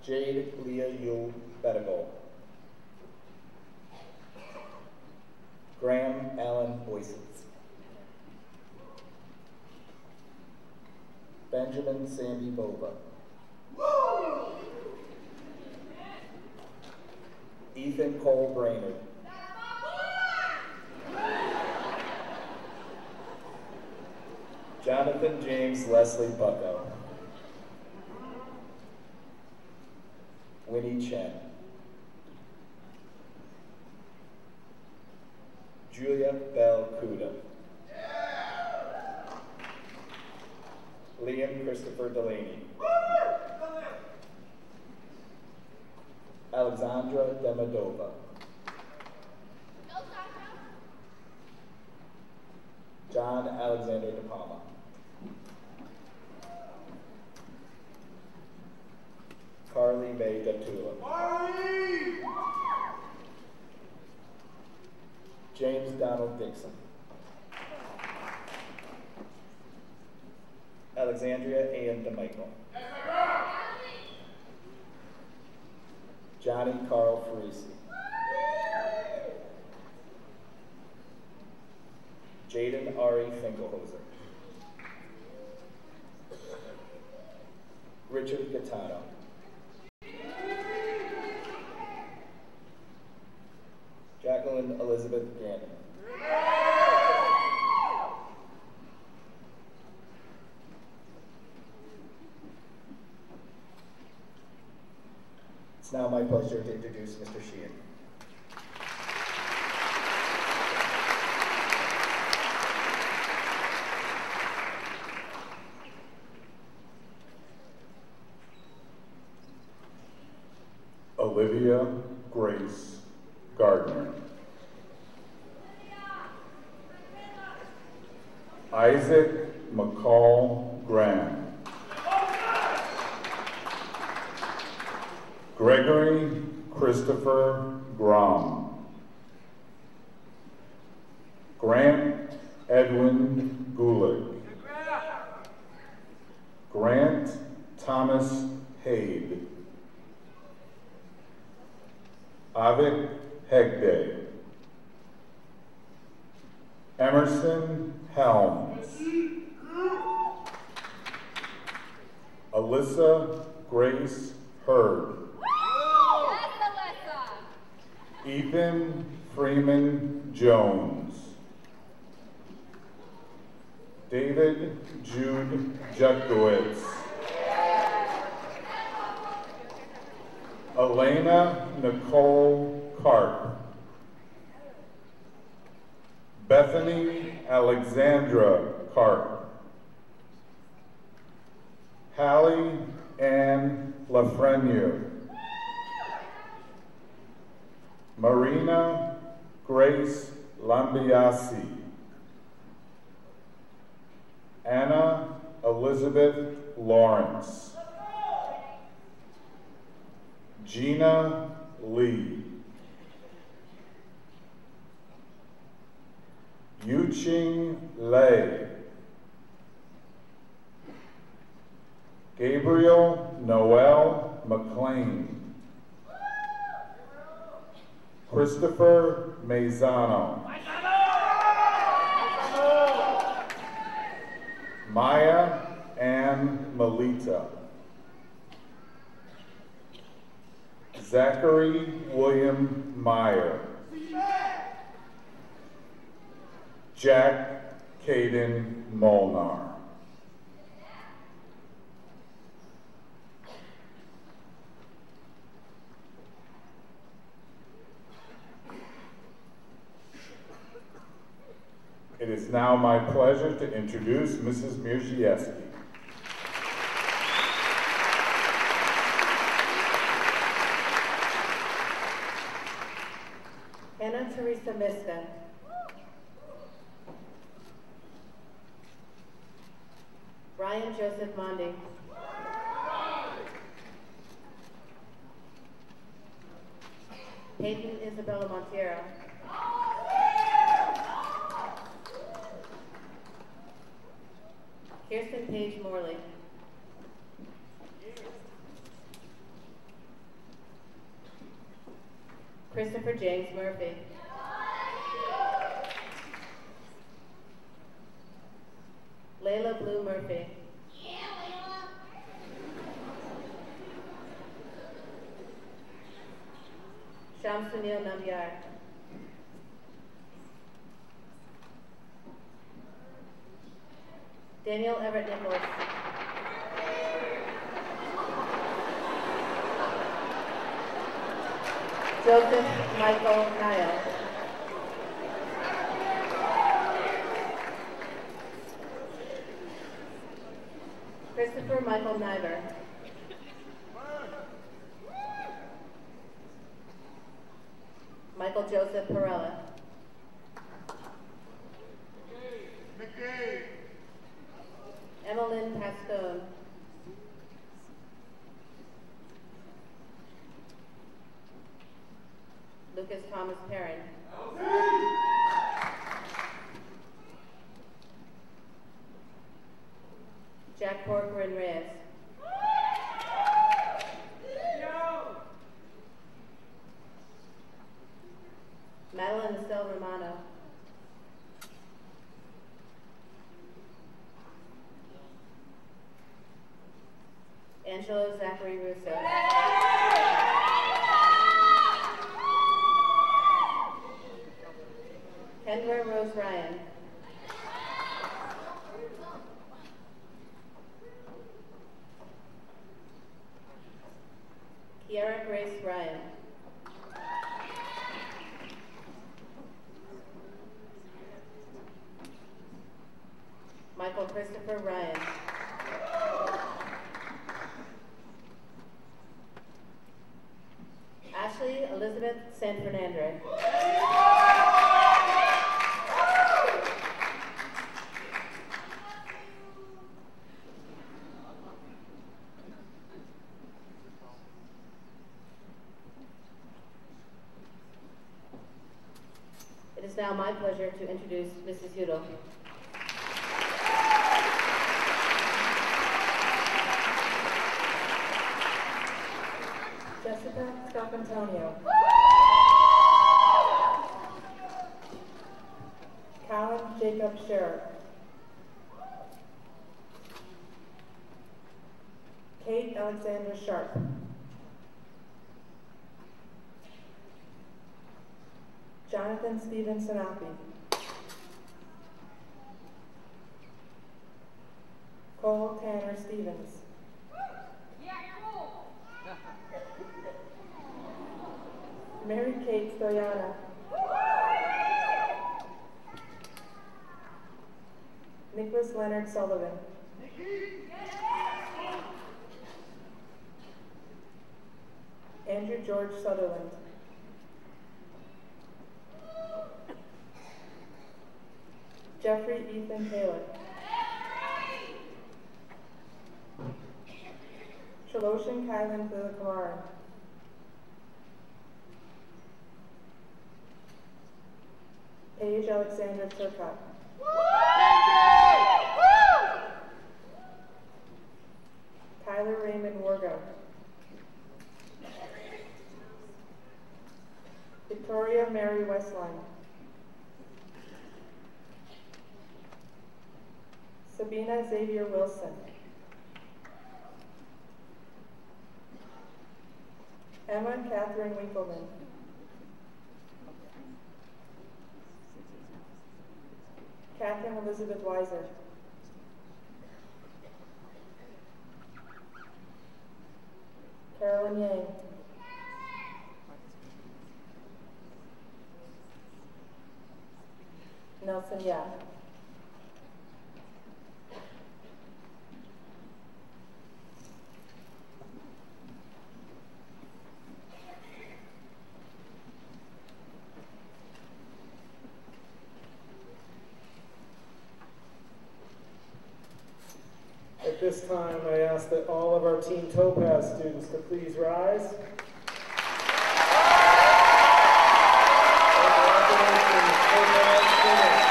Jade Leah Yule Bettigol. Graham Allen Boyces. Benjamin Sandy Bova. Ethan Cole Brainerd. Jonathan James Leslie Bucko. Winnie Chen. Julia Bell Cuda. Liam Christopher Delaney. Alexandra Demidova. John Alexander De Palma. Carly May Deptula. James Donald Dixon. Alexandria Ann DeMichael. Johnny Carl Farisi. Jaden Ari Finkelhoser. Richard Gattano. Jacqueline Elizabeth Gannon. It's now my pleasure to introduce Mr. Sheehan. Olivia Grace Gardner. Isaac McCall Graham. Gregory Christopher Grom. Grant Edwin Gulick. Grant Thomas Haid. Avik Hegde. Emerson Helms. Alyssa Grace Hurd. Ethan Freeman Jones. David Jude Jutkowitz. Elena Nicole Karp. Bethany Alexandra Karp. Hallie Ann Lafreniere, Marina Grace Lambiasi, Anna Elizabeth Lawrence, Gina Lee, Yuching Lei, Gabriel Noel McLean, Christopher Maizano, Maya Ann Melita, Zachary William Meyer, Jack Caden Molnar. It is now my pleasure to introduce Mrs. Mirziewski. Anna Teresa Mista. Ryan Joseph Mondi. Peyton Isabella Montiero. Kirsten Paige Morley. Christopher James Murphy. Layla Blue Murphy. Shamsunil Nambiar. Daniel Everett Nichols. Joseph Michael Niall. Christopher Michael Niver. Michael Joseph Perella. Emmeline Pastone. Lucas Thomas Perrin. Jack Corcoran Reyes. Madeline Estelle Romano. Angelo Zachary Russo. Kendra Rose Ryan. Kiara Grace Ryan. Michael Christopher Ryan. Ashley Elizabeth San Fernandez. It is now my pleasure to introduce Mrs. Udall. Jessica Scarpantonio. Colin Jacob Scherer. Kate Alexandra Sharp. Jonathan Stephen Sanapi. Cole Tanner Stevens. Mary Kate Stoyana. Nicholas Leonard Sullivan. Andrew George Sutherland. Jeffrey Ethan Taylor. Shaloshin Kylan Kamara. Paige Alexandra Turcott. Tyler Raymond Wargo. Victoria Mary Westline. Sabina Xavier Wilson. Emma Catherine Winkleman. Catherine Elizabeth Weiser. Carolyn Yang. Nelson Yap. At this time, I ask that all of our Team Topaz students to please rise. Congratulations, Topaz students.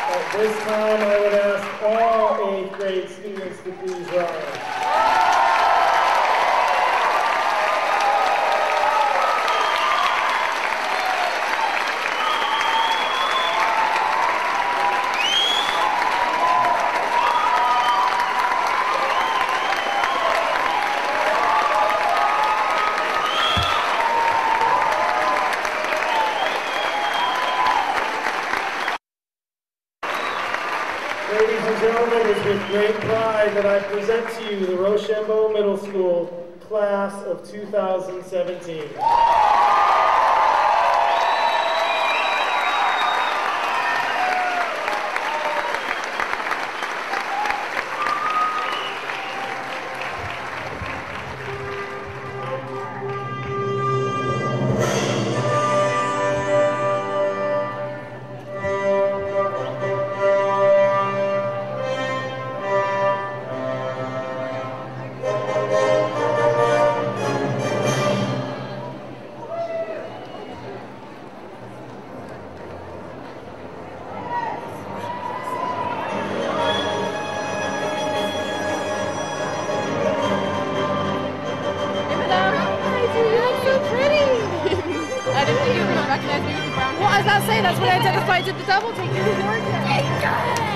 At this time, I would ask all 8th grade students to please rise. Ladies and gentlemen, it is with great pride that I present to you the Rochambeau Middle School class of 2017. Well, I was about to say, that's what I identified to the double take.